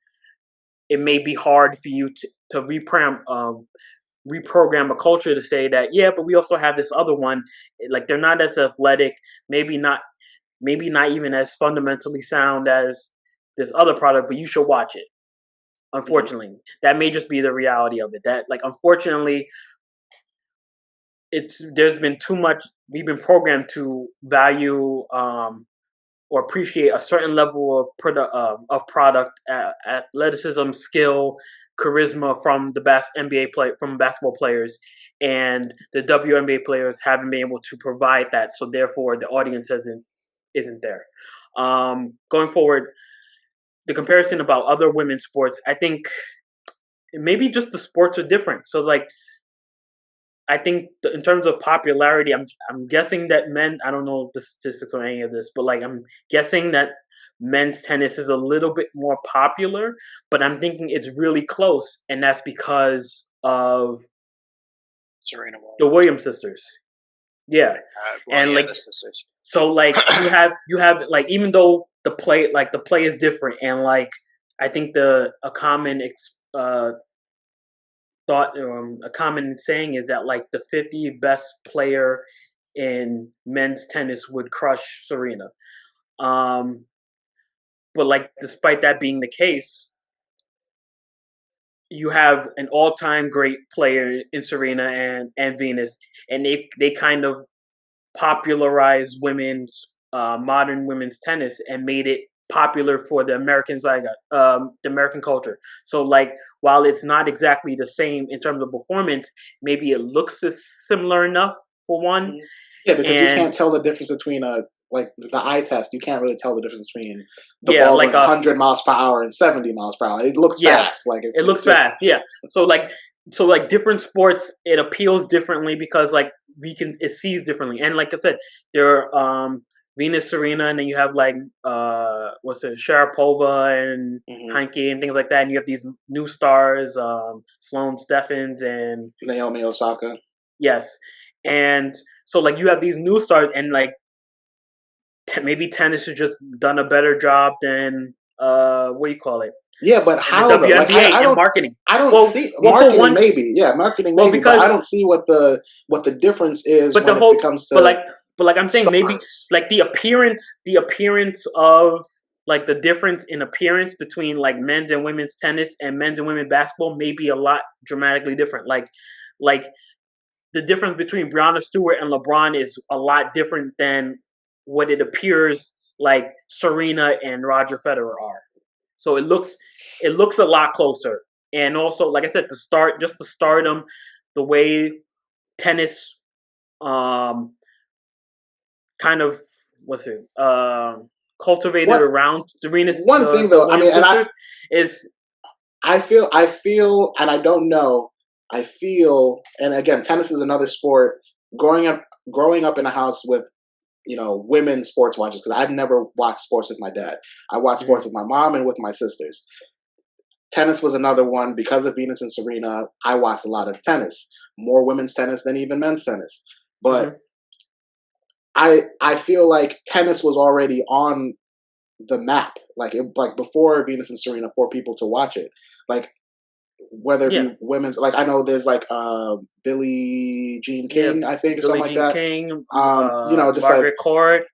it may be hard for you to reprogram a culture to say that, yeah, but we also have this other one. Like, they're not as athletic, maybe not even as fundamentally sound as this other product, but you should watch it. Unfortunately, that may just be the reality of it. That, like, unfortunately, there's been too much. We've been programmed to value or appreciate a certain level of product, athleticism, skill, charisma from the best from basketball players, and the WNBA players haven't been able to provide that. So therefore, the audience isn't there. Going forward, the comparison about other women's sports, I think maybe just the sports are different. So, like, I think in terms of popularity, I'm guessing that men. I don't know the statistics on any of this, but, like, I'm guessing that men's tennis is a little bit more popular. But I'm thinking it's really close, and that's because of Serena the Williams. Williams sisters. Yeah, and like, the sisters. so, like, you have like, even though the play is different, and, like, I think a common a common saying is that, like, the 50 best player in men's tennis would crush Serena. Um, but, like, despite that being the case, you have an all-time great player in Serena and Venus, and they kind of popularized modern women's tennis and made it popular for the American the American culture. So, like, while it's not exactly the same in terms of performance, maybe it looks similar enough for one. Yeah, because you And can't tell the difference between like the eye test. You can't really tell the difference between the yeah, ball like going 100 miles per hour and 70 miles per hour. It looks yeah, fast. Like it looks just, fast. Yeah. So, like different sports, it appeals differently because, like, it sees differently. And, like I said, there are Venus, Serena, and then you have, like, what's it, Sharapova and Heinke and things like that. And you have these new stars, Sloane Stephens and Naomi Osaka. Yes. And so, like, you have these new stars, and, like, maybe tennis has just done a better job than what do you call it? Yeah, but how the WNBA though? Like, I and don't, marketing. I don't Well, see well, marketing. for one, Maybe, yeah, marketing well, maybe, but because I don't see what the difference is but when the it whole becomes but to like but like I'm saying, maybe, stars. like, the appearance of, like, the difference in appearance between, like, men's and women's tennis and men's and women's basketball may be a lot dramatically different. Like the difference between Brianna Stewart and LeBron is a lot different than what it appears like Serena and Roger Federer are. So it looks a lot closer. And also, like I said, the stardom, the way tennis um kind of what's it cultivated What around Serena's one thing the though? I mean, Williams and sisters is I feel, and I don't know. I feel, and again, tennis is another sport. Growing up in a house with women sports watchers, because I've never watched sports with my dad. I watched sports with my mom and with my sisters. Tennis was another one because of Venus and Serena. I watched a lot of tennis, more women's tennis than even men's tennis. But I feel like tennis was already on the map, like before Venus and Serena, for people to watch it. Like, whether it yeah be women's, like, I know there's like Billie Jean King, I think, or Billie something Jean like that. King, Just like, Margaret Court,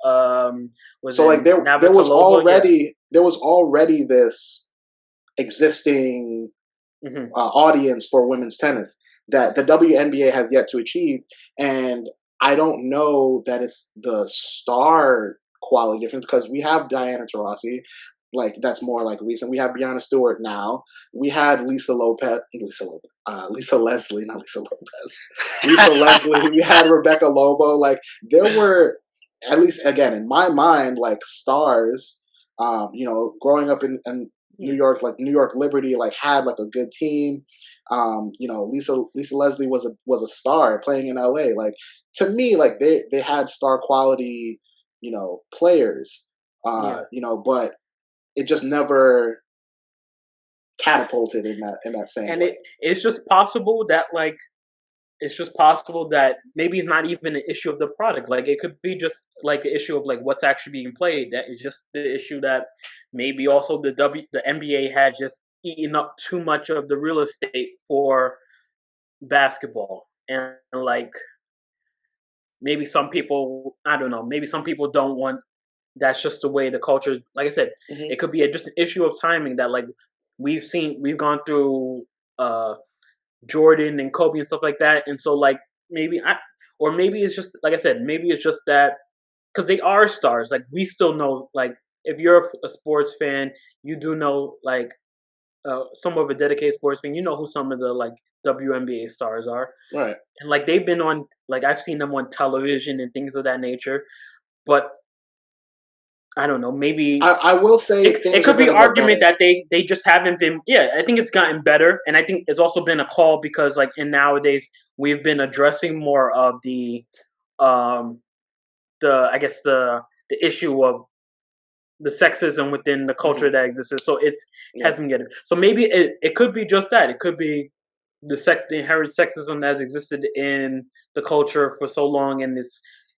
was so, it like, there was Navratilova? Yeah. already this existing hmm audience for women's tennis that the WNBA has yet to achieve, and I don't know that it's the star quality difference, because we have Diana Taurasi, like, that's more like recent. We have Brianna Stewart now. We had Lisa Leslie, not Lisa Lopez, Lisa Leslie. We had Rebecca Lobo. Like, there were, at least again in my mind, like, stars. Growing up in New York, like New York Liberty, like, had like a good team. Lisa Leslie was a star playing in LA. Like, to me, like they had star quality, players, Yeah, but it just never catapulted in that same and way. it's just possible that like it's just possible that maybe it's not even an issue of the product. Like it could be just like an issue of like what's actually being played. That is just the issue that maybe also the NBA had just eaten up too much of the real estate for basketball, and like maybe some people, I don't know, maybe some people don't want. That's just the way the culture. Like I said, Hmm. it could be just an issue of timing that like we've gone through uh Jordan and Kobe and stuff like that, and so like maybe I or maybe it's just like I said, maybe it's just that because they are stars. Like we still know, like if you're a sports fan, you do know like some of a dedicated sports fan, you know who some of the like WNBA stars are, Right. and like they've been on like I've seen them on television and things of that nature. But I don't know, maybe I will say it things are could be gonna get argument better. that they just haven't been. Yeah, I think it's gotten better, and I think it's also been a call because like in nowadays we've been addressing more of um the I guess the issue of the sexism within the culture Hmm. that exists. So it's has Yeah. been getting. So maybe it could be just that. It could be the inherent sexism that has existed in the culture for so long, and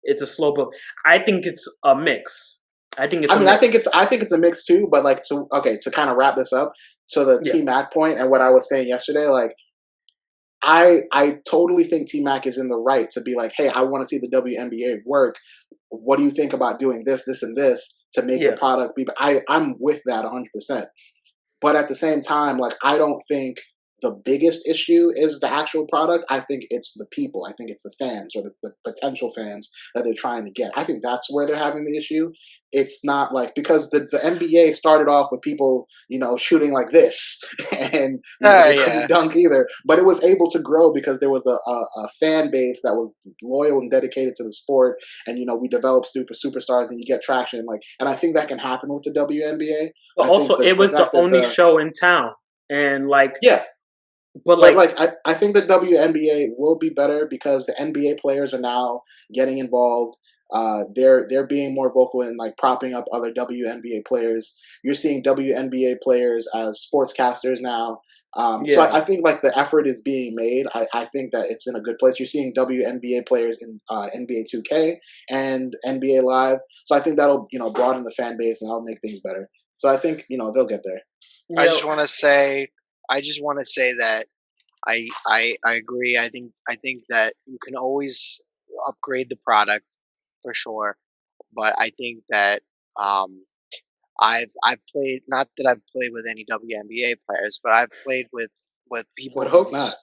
it's a slope of. I think it's a mix. I think it's I a mean, I mix. think it's a mix too. But like to kind of wrap this up to the Yeah. T Mac point and what I was saying yesterday, like I totally think T Mac is in the right to be like, hey, I want to see the WNBA work. What do you think about doing this, and this to make the Yeah. product be? I'm with that 100%. But at the same time, like I don't think the biggest issue is the actual product. I think it's the people. I think it's the fans or the potential fans that they're trying to get. I think that's where they're having the issue. It's not like because the NBA started off with people, shooting like this, and they couldn't Yeah. dunk either. But it was able to grow because there was a fan base that was loyal and dedicated to the sport, and we develop superstars, and you get traction. And I think that can happen with the WNBA. But I think also, that it the was the fact that only show in town, and like, yeah, but but like, like I think the WNBA will be better because the NBA players are now getting involved. They're being more vocal and like propping up other WNBA players. You're seeing WNBA players as sportscasters now. So yeah, I think like the effort is being made. I think that it's in a good place. You're seeing WNBA players in NBA 2K and NBA Live. So I think that'll broaden the fan base and that'll make things better. So I think they'll get there. I yeah, just want to say, I just want to say that I agree. I think that you can always upgrade the product for sure, but I think that um, I've played, not that I've played with any WNBA players, but I've played with Would people hope not.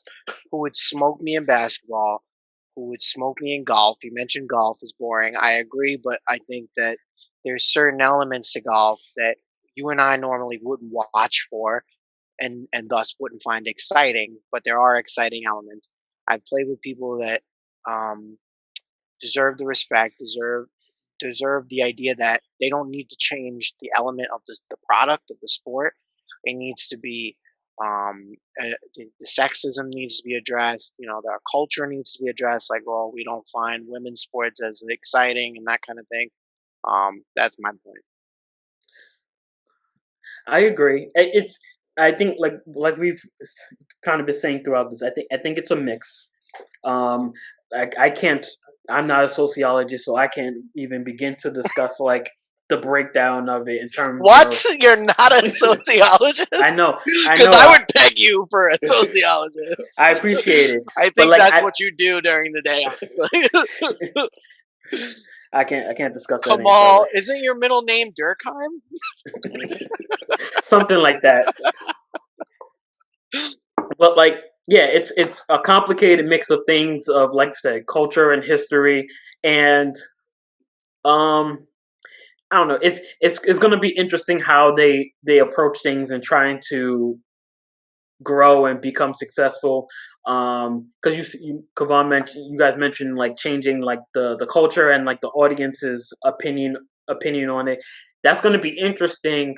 who would smoke me in basketball, who would smoke me in golf. You mentioned golf is boring. I agree, but I think that there's certain elements to golf that you and I normally wouldn't watch for, and thus wouldn't find exciting. But there are exciting elements. I've played with people that um, deserve the respect, deserve the idea that they don't need to change the element of the product of the sport. It needs to be the sexism needs to be addressed. Their culture needs to be addressed. Like, well, we don't find women's sports as exciting and that kind of thing. That's my point. I agree. It's I think like we've kind of been saying throughout this. I think it's a mix. Um, I can't. I'm not a sociologist, so I can't even begin to discuss like the breakdown of it in terms What? of. You're not a sociologist? I know, I Because know. I would peg you for a sociologist. I appreciate it, I but think like that's what you do during the day, honestly. I can't discuss that any Kamal, further. isn't your middle name Durkheim? Something like that. But like, yeah, it's a complicated mix of things of like I said, culture and history, and um, I don't know. It's going to be interesting how they approach things and trying to grow and become successful. Because Kavan mentioned, you guys mentioned like changing like the culture and like the audience's opinion on it. That's going to be interesting.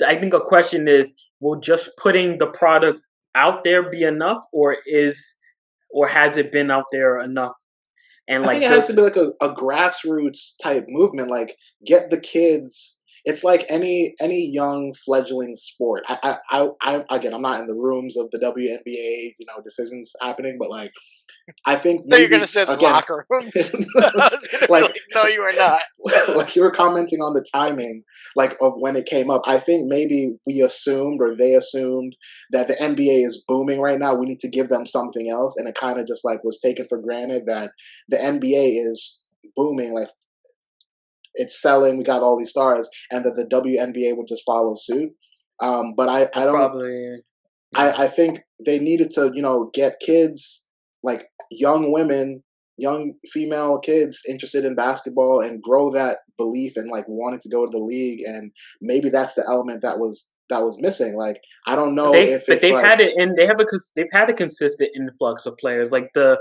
I think a question is, will just putting the product out there be enough, or has it been out there enough? and I think like it has to be like a grassroots type movement. Like get the kids. It's like any young fledgling sport. I again, I'm not in the rooms of the WNBA, decisions happening, but like I think No, you're gonna maybe say the again, locker rooms. I was gonna be like like, no, you are not. like you were commenting on the timing, like of when it came up. I think maybe we assumed or they assumed that the NBA is booming right now. We need to give them something else, and it kind of just like was taken for granted that the NBA is booming, like it's selling. We got all these stars, and that the WNBA would just follow suit. But I don't. probably. Yeah. I think they needed to, get kids, like young women, young female kids interested in basketball and grow that belief and like wanting to go to the league. And maybe that's the element that was missing. Like, I don't But know if it's they've like, had it, and they've had a consistent influx of players. Like the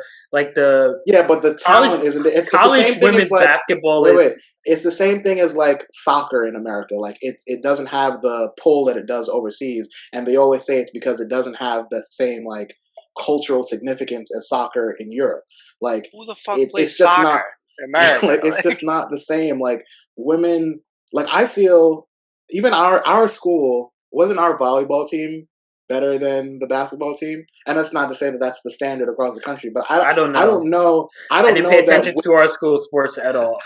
yeah, but the college talent isn't, it's the college same thing as women's like, basketball wait, is. wait. It's the same thing as like soccer in America. Like it doesn't have the pull that it does overseas. And they always say it's because it doesn't have the same like cultural significance as soccer in Europe. Like Who the fuck plays it's just soccer not, in America? like, it's just not the same. Like women, like I feel even our school, wasn't our volleyball team better than the basketball team? And that's not to say that that's the standard across the country, but I don't know. I don't know. I I don't didn't pay know that. attention to our school sports at all,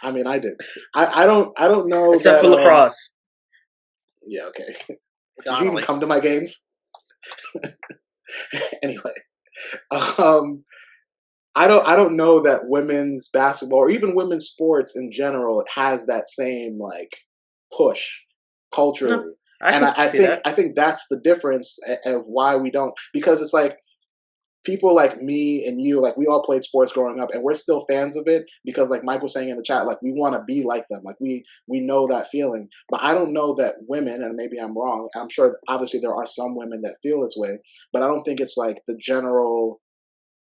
I mean, I did. I don't know except that. for lacrosse. Yeah, okay. Did you even Donnelly. come to my games? Anyway, um, I don't know that women's basketball or even women's sports in general has that same like push culturally. No, I And can see that. I think that's the difference of why we don't, because it's like people like me and you, like we all played sports growing up and we're still fans of it because like Mike was saying in the chat, like we want to be like them. Like we know that feeling, but I don't know that women, and maybe I'm wrong. I'm sure that obviously there are some women that feel this way, but I don't think it's like the general,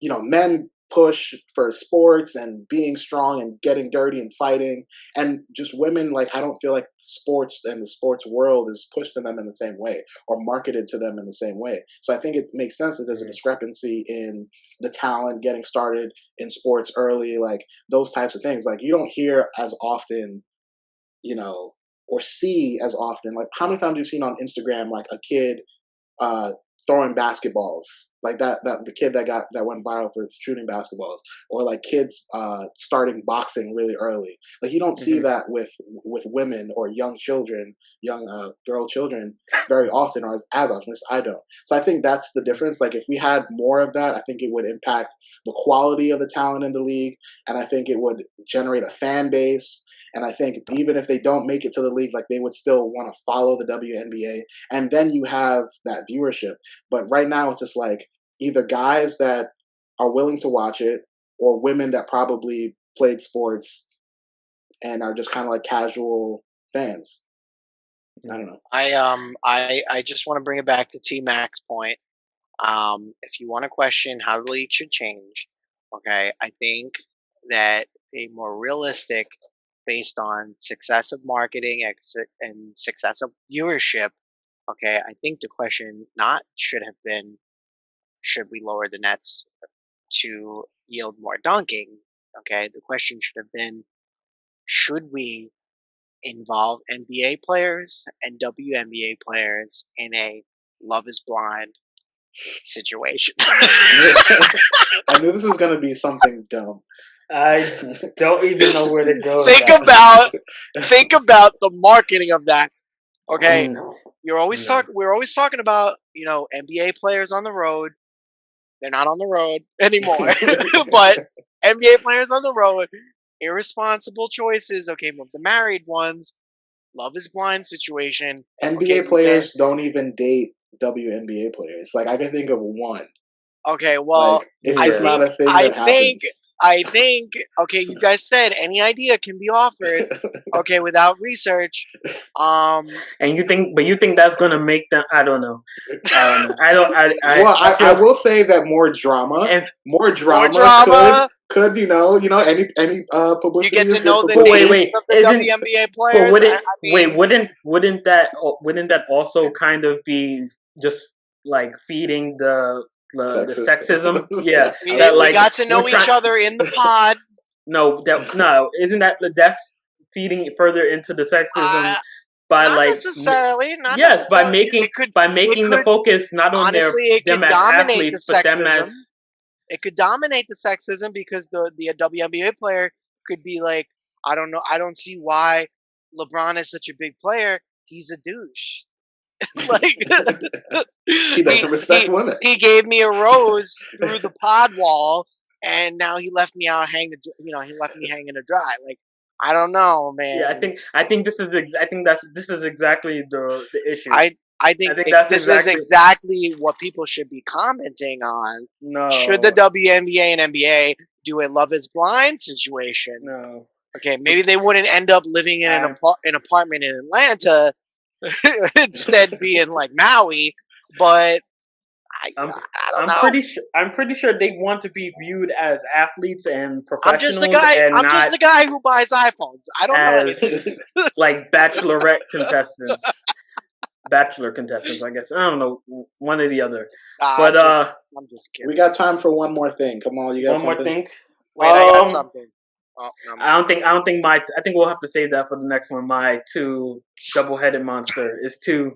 men push for sports and being strong and getting dirty and fighting, and just women, like I don't feel like sports and the sports world is pushed to them in the same way or marketed to them in the same way. So I think it makes sense that there's a discrepancy in the talent getting started in sports early, like those types of things. Like you don't hear as often, or see as often, like how many times you've seen on Instagram like a kid throwing basketballs, like that the kid that went viral for shooting basketballs, or like kids starting boxing really early. Like you don't see that with women or young children, young girl children very often, or as often. At least I don't. So I think that's the difference. Like if we had more of that, I think it would impact the quality of the talent in the league, and I think it would generate a fan base. And I think even if they don't make it to the league, like they would still want to follow the WNBA, and then you have that viewership. But right now, it's just like either guys that are willing to watch it, or women that probably played sports and are just kind of like casual fans. I don't know. I just want to bring it back to T Mac's point. If you want to question how the league should change, okay, I think that a more realistic, based on success of marketing and success of viewership, okay, I think the question not should have been, should we lower the nets to yield more dunking? Okay, the question should have been, should we involve NBA players and WNBA players in a Love is Blind situation? I knew this was going to be something dumb. I don't even know where to go. Think about the marketing of that. Okay, we're always talking about NBA players on the road. They're not on the road anymore, but NBA players on the road, irresponsible choices. Okay, but the married ones, Love is Blind situation. NBA players don't even date WNBA players. Like I can think of one. Okay, well, like, it's just not a thing that happens. I think, okay, you guys said any idea can be offered, okay, without research. And you think that's gonna make them? I don't know. I will say that more drama could any publicity. You get to know the names of the WNBA players. Wouldn't that also kind of be just like feeding the sexism? Yeah, we got to know each other in the pod. No, isn't that's feeding further into the sexism by Not like necessarily. Not yes, necessarily. It could. by It making the could. focus not on Honestly, it them could as dominate the athletes, but them as sexism. It could dominate the sexism because the WNBA player could be like, I don't know, I don't see why LeBron is such a big player. He's a douche. Like He doesn't respect women. He gave me a rose through the pod wall, and now he left me out hanging. He left me hanging to dry. Like I don't know, man. yeah. I think this is exactly the issue. I think this is exactly what people should be commenting on. No. Should the WNBA and NBA do a Love Is Blind situation? No. Okay, maybe they wouldn't end up living in an apartment in Atlanta instead being like Maui, but I don't know. I'm pretty sure they want to be viewed as athletes and professionals. I'm just the guy who buys iPhones. I don't know anything. Like bachelor contestants, I guess. I don't know, one or the other. But I'm just kidding. We got time for one more thing. Come on, you got one more thing. Wait, I got something. Oh, no. I think we'll have to save that for the next one. My two double-headed monster is too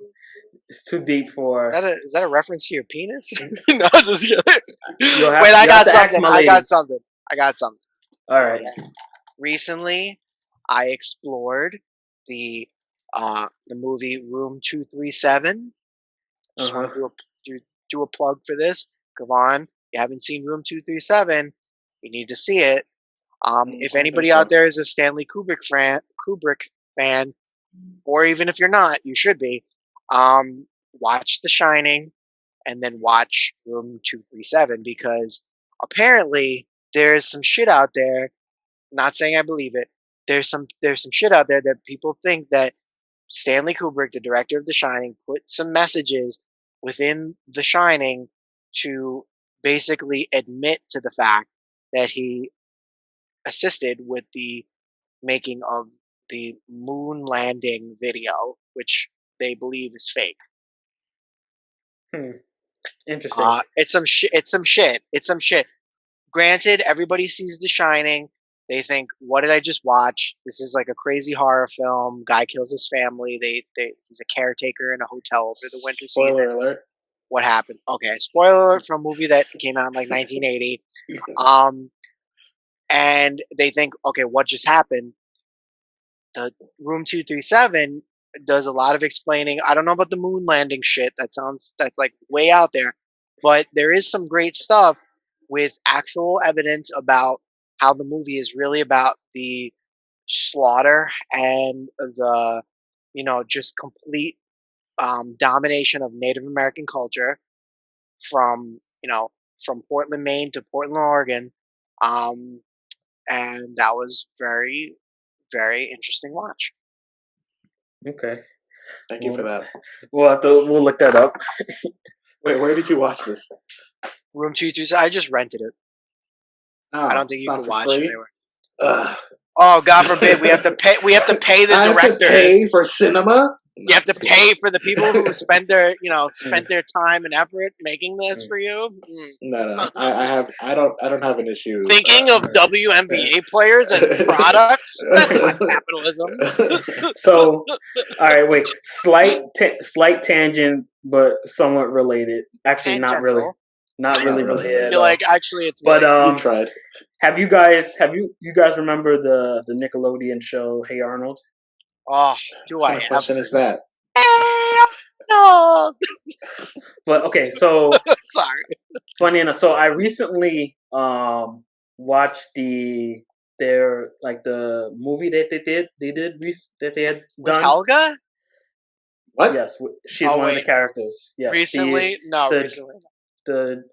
deep for. Is that a reference to your penis? No, just kidding. Wait, I got something. All right. Okay. Recently, I explored the movie Room 237. Just want to do a plug for this. Come on, you haven't seen Room 237, you need to see it. If anybody out there is a Stanley Kubrick fan, or even if you're not, you should be. Watch The Shining and then watch Room 237 because apparently there's some shit out there. Not saying I believe it. There's some shit out there that people think that Stanley Kubrick, the director of The Shining, put some messages within The Shining to basically admit to the fact that he assisted with the making of the moon landing video, which they believe is fake. Interesting. It's some shit. Granted, everybody sees The Shining. They think, what did I just watch? This is like a crazy horror film. Guy kills his family. He's a caretaker in a hotel over the winter season. Spoiler alert. What happened? Okay, spoiler alert from a movie that came out in like 1980. And they think, okay, what just happened? The Room 237 does a lot of explaining. I don't know about the moon landing shit. That's like way out there. But there is some great stuff with actual evidence about how the movie is really about the slaughter and the, just complete domination of Native American culture from Portland, Maine to Portland, Oregon. And that was very, very interesting watch. Okay. Thank you for that. We'll look that up. Wait, where did you watch this? Room 237. I just rented it. Oh, I don't think you can watch it anywhere. Ugh. Oh, God forbid we have to pay. We have to pay the directors. I have to pay for cinema. You have to pay for the people who spend their time and effort making this for you. No. I don't have an issue. Thinking of WNBA players and products. That's not capitalism. So, all right, wait. Slight tangent, but somewhat related. Actually, not really. Not really related. You're like, actually, it's. But you tried. Have you guys remember the Nickelodeon show Hey Arnold? Oh, do I? What question is that? No. But okay, so sorry. Funny enough, so I recently watched the movie that they had done. With Helga? What? Yes, she's one of the characters. Yes, recently? Recently. In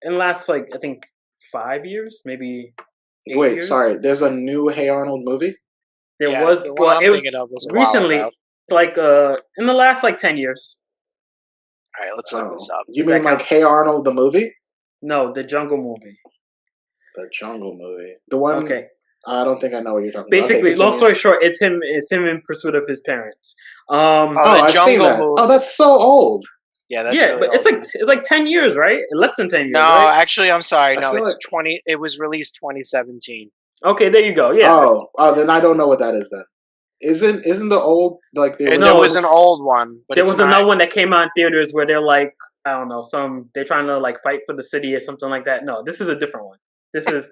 the last I think 5 years, maybe 8 Wait, years. Sorry. There's a new Hey Arnold movie? There was. Well, it was recently. In the last 10 years. All right, let's look this up. You mean Hey Arnold the movie? No, the Jungle movie. The Jungle movie. The one. Okay. I don't think I know what you're talking about. Basically, long story short, it's him in pursuit of his parents. I've seen that. Movie. Oh, that's so old. Yeah, that's really but old. it's like 10 years, right? Less than 10 years. No, right? actually, I'm sorry. No, it's 20. It was released 2017. Okay, there you go. Yeah. Oh, then I don't know what that is. Then isn't the old like the And original? there was an old one, but There it's was not. another one that came out in theaters where they're like, I don't know, they're trying to like fight for the city or something like that. No, this is a different one. This is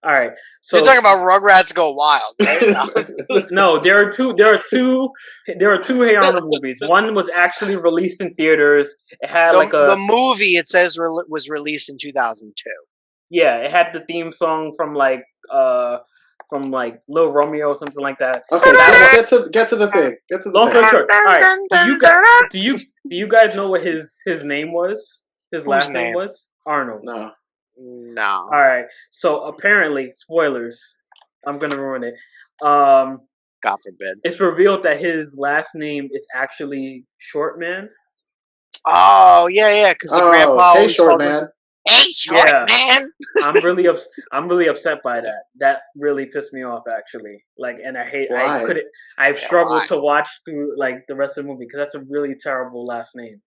all right. So You're talking about Rugrats Go Wild, right? no, there are two Hey Arnold movies. One was actually released in theaters. It had like The movie it says was released in 2002. yeah, it had the theme song from like Lil Romeo or something like that. Okay, That get to the thing. Get to the long thing. story short. All right, do you guys know what his name was? His Whose last name name? was Arnold. No. No. All right. So apparently, spoilers. I'm gonna ruin it. Um, God forbid. it's revealed that his last name is actually Shortman. Oh yeah, because the grandpa Hey, always short called him, man. "Hey, short Yeah. man." I'm really upset by that. That really pissed me off actually. Like, and Why? I've Yeah, struggled why? to watch through like the rest of the movie because that's a really terrible last name.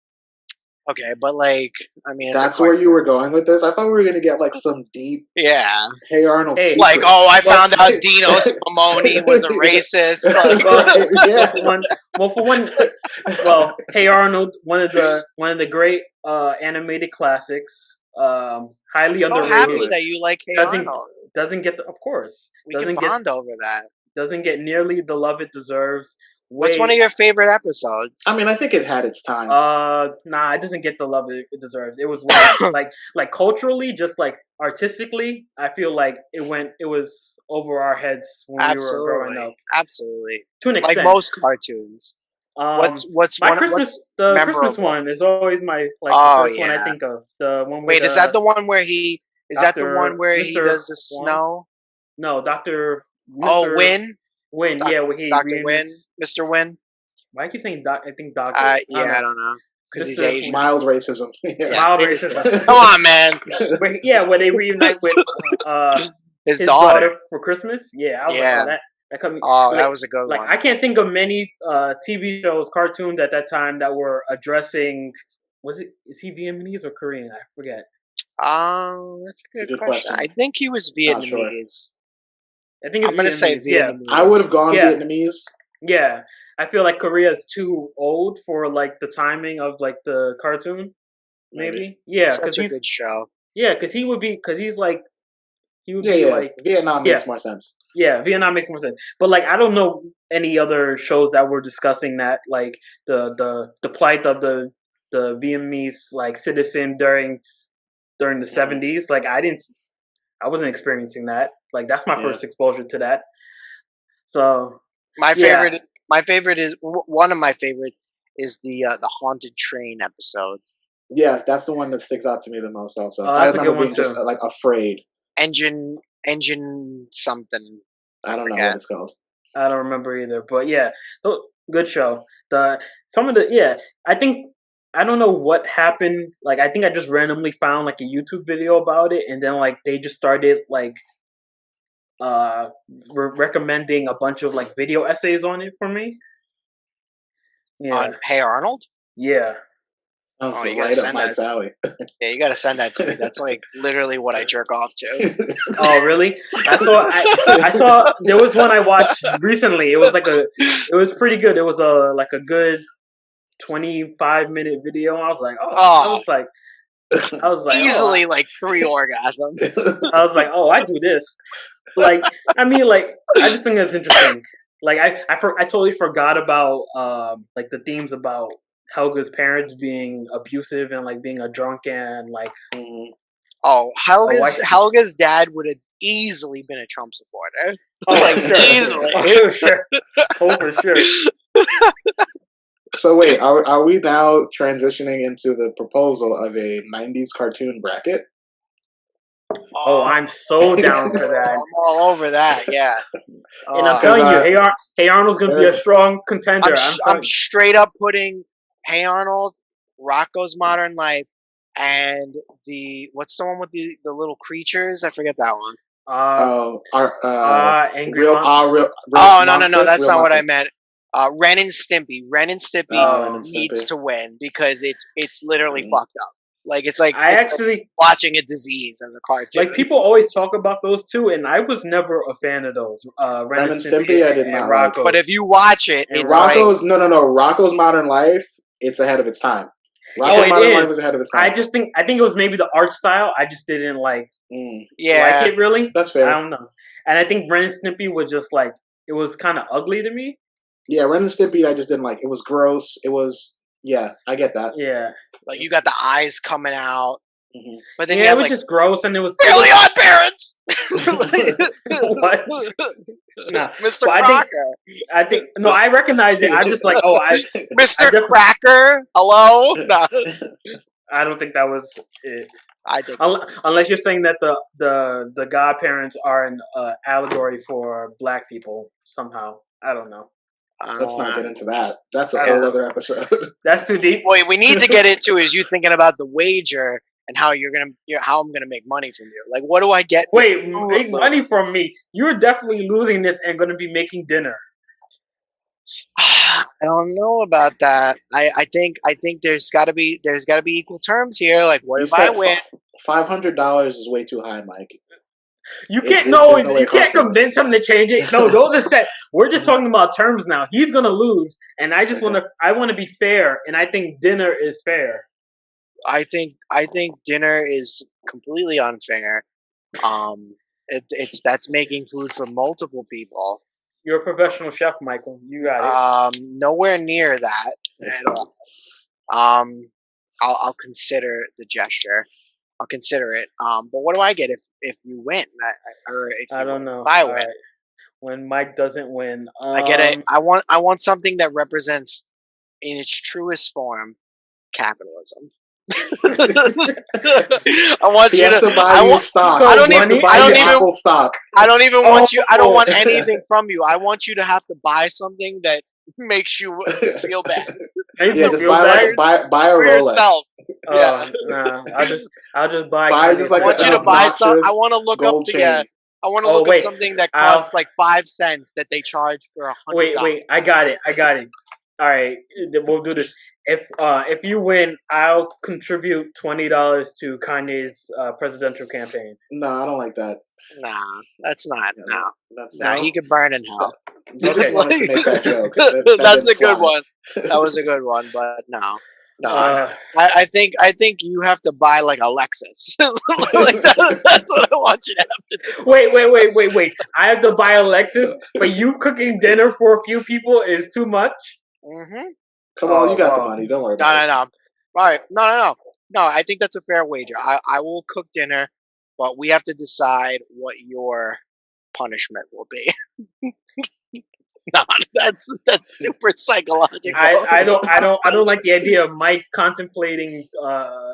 Okay, but like, I mean, it's That's a where you were cartoon. going with this. I thought we were gonna get like some deep Yeah, Hey Arnold Hey, like, secret. oh, I well, found out Dino Spumoni was a racist. Like, Yeah. for one, well, Hey Arnold, one of the great animated classics, highly so happy underrated. that you like Hey Doesn't Arnold. doesn't get of course We can doesn't get bond over that. doesn't get nearly the love it deserves. What's one of your favorite episodes? I mean, I think it had its time. Nah, it doesn't get the love it deserves. It was weird. like culturally, just like artistically, I feel like it was over our heads when we were growing up Absolutely. to an Like extent. most cartoons. What's The Christmas memorable? one is always my the Oh first one I yeah. think of. The one with Wait, is that the one where he? Is that the one Doctor where he Mr. does the Wong? snow? No, Doctor Oh, Mr. Win. Win. Yeah, where he Dr. Win, reunites. Mr. Win. Why do I keep saying Doc? I think Doctor. I don't I know. don't know because he's Mr. Asian. Mild racism. Yeah, Mild seriously. racism. Come on, man. Where they reunite with His his daughter. daughter for Christmas. Yeah, I was like, Yeah. oh, that cut me. Oh, like, that was a good like one. I can't think of many TV shows, cartoons at that time that were addressing. Is he Vietnamese or Korean? I forget. That's a good question. I think he was Not sure. Vietnamese. I think it's I'm gonna say Vietnamese. I would have gone Yeah. Vietnamese. Yeah, I feel like Korea is too old for like the timing of like the cartoon. Maybe. Yeah, because Such a good show. Yeah, because he would be because he's like he would Yeah, be yeah. like Vietnam makes more sense. Yeah, Vietnam makes more sense. But like I don't know any other shows that were discussing that like the plight of the Vietnamese like citizen during the 70s. Like I wasn't experiencing that. Like that's my first exposure to that. So my favorite is one of my favorites is the haunted train episode. Yeah, that's the one that sticks out to me the most. Also, I remember being just like afraid. Engine something. I don't know what it's called. I don't remember either. But yeah, good show. I don't know what happened. Like I think I just randomly found like a YouTube video about it, and then like they just started like recommending a bunch of like video essays on it for me. Yeah. On Hey Arnold? Yeah. Oh, you gotta send that. Alley. Yeah, you gotta send that to me. That's like literally what I jerk off to. Oh, really? I saw there was one I watched recently. It was pretty good. It was a good 25-minute video. I was like, I was like easily like 3 orgasms. I was like, oh, I do this. Like, I mean, like, I just think that's interesting. Like, I totally forgot about like the themes about Helga's parents being abusive and like being a drunk and like. Oh, Helga's dad would have easily been a Trump supporter. Oh, like sure, easily. Oh, sure. Oh, for sure. So wait, are we now transitioning into the proposal of a '90s cartoon bracket? Oh, I'm so down for that. I'm all over that, yeah. And I'm telling you, Hey Arnold's gonna be a strong contender. I'm straight up putting Hey Arnold, Rocko's Modern Life, and what's the one with the little creatures? I forget that one. Angry real, Monsters. No, that's not what I meant. Ren and Stimpy. Ren and Stimpy needs to win because it's literally fucked up. Like it's like I it's like actually watching a disease in the cartoon. like people always talk about those two, and I was never a fan of those. Ren Ren and and Stimpy Stimpy, I did and not like. Rocco. But if you watch it, And it's like Rocco's Rocco's Modern Life. It's ahead of its time. Rocco it Modern is. Life is ahead of its I time. just think it was maybe the art style. I just didn't like yeah. it really. That's fair. I don't know. And I think Ren and Stimpy was just like it was kind of ugly to me. Yeah, Ren and Stimpy, I just didn't like. It was gross. It was I get that. Yeah. Like you got the eyes coming out, Mhm. but then Yeah, you it have was like just gross, and it was really odd parents. What? Nah. Mr. But Crocker. I think no, I recognize it. I'm just like, oh, Mr. definitely- Cracker. Hello? No. I don't think that was it. I think Unless you're saying that the godparents are an allegory for black people somehow. I don't know. Let's not get into that. That's a I whole don't other episode. That's too deep. what we need to get into is you thinking about the wager and how how I'm gonna make money from you. Like, what do I get? Wait, make money from me. You're definitely losing this and going to be making dinner. I don't know about that. I think there's got to be equal terms here. Like, what if I win? $500 is way too high, Mike. You It- can't it- there's no way you can't across the board. convince him to change it. No, those are set. We're just talking about terms now. He's gonna lose, and I just Okay. want to be fair, and I think dinner is fair. I think dinner is completely unfair. It's that's making food for multiple people. You're a professional chef, Michael. You got it. Nowhere near that at all. I'll consider the gesture. I'll consider it. But what do I get if you win? I don't know. If I win, Alright. When Mike doesn't win, I get it. I want something that represents, in its truest form, capitalism. I want He you has to to buy I you want, stock. So I don't He has even. to buy I don't you even. Apple stock. I don't even want you. I don't want Oh. anything from you. I want you to have to buy something that makes you feel bad. Makes Yeah, you just feel buy bad? buy a For Rolex. yourself. Oh, nah. I'll just buy. Buy Kanye just like I want West you to an buy some. I obnoxious want to look gold up the. chain. I want to Oh, look wait. up something that I'll- costs like 5 cents that they charge for $100. Wait, I got it. All right, we'll do this. If you win, I'll contribute $20 to Kanye's presidential campaign. No, I don't like that. Nah, that's not. No, That's nah, he could burn in hell. You just Okay. wanted to make that joke. That's a didn't good fly. one. That was a good one, but no. Uh, I think you have to buy like a Lexus. Like that's what I want you to have to do. wait. I have to buy a Lexus, but you cooking dinner for a few people is too much. Mm-hmm. Come on, you got Oh, the money. Don't worry about it. No. All right, no. I think that's a fair wager. I will cook dinner, but we have to decide what your punishment will be. No, that's super psychological. I don't like the idea of Mike contemplating.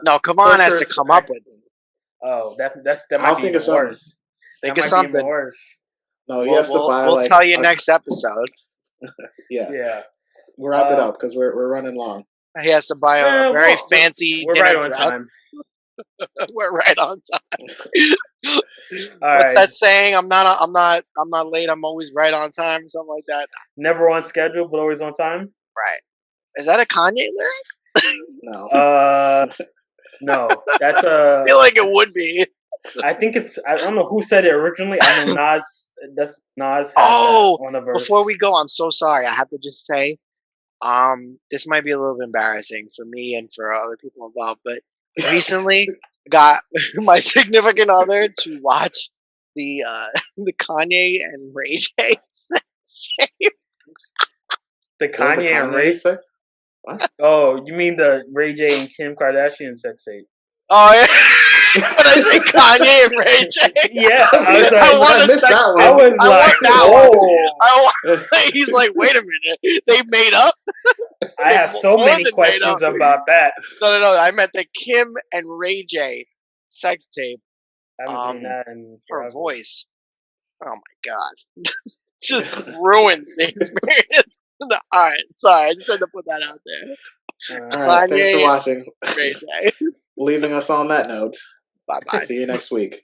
No, come on, has to torturous come up with it. Oh, that I'll might be think even of something. worse. Think That of might be even something. worse. No, he has to buy We'll like. tell you next episode. Yeah, Yeah. we'll wrap it up because we're running long. He has to buy Yeah, a very well, fancy we're dinner right on time. dress. We're right on time. All What's right. that saying? I'm not late. I'm always right on time. Something like that. Never on schedule, but always on time. Right? Is that a Kanye lyric? No. No, that's I feel like it would be. I think it's. I don't know who said it originally. I know Nas. That's Nas. Had Oh, that on a verse. Before we go, I'm so sorry. I have to just say, this might be a little bit embarrassing for me and for other people involved, but recently got my significant other to watch the the and Ray J sex tape. The There's a Kanye and Ray. sex? Oh, you mean the Ray J and Kim Kardashian sex tape? Oh yeah. When I say Kanye and Ray J, Yeah, I was I like, want I a missed sex- that one. I was I like, want that whoa. one. He's like, wait a minute, they made up. I have so More many than questions made up. about that. No. I meant the Kim and Ray J sex tape. I haven't seen that in Her forever. voice. Oh my god, just ruins the experience. No, all right, sorry, I just had to put that out there. All right, thanks for Kanye- watching. Ray J. Leaving us on that note. Bye bye. See you next week.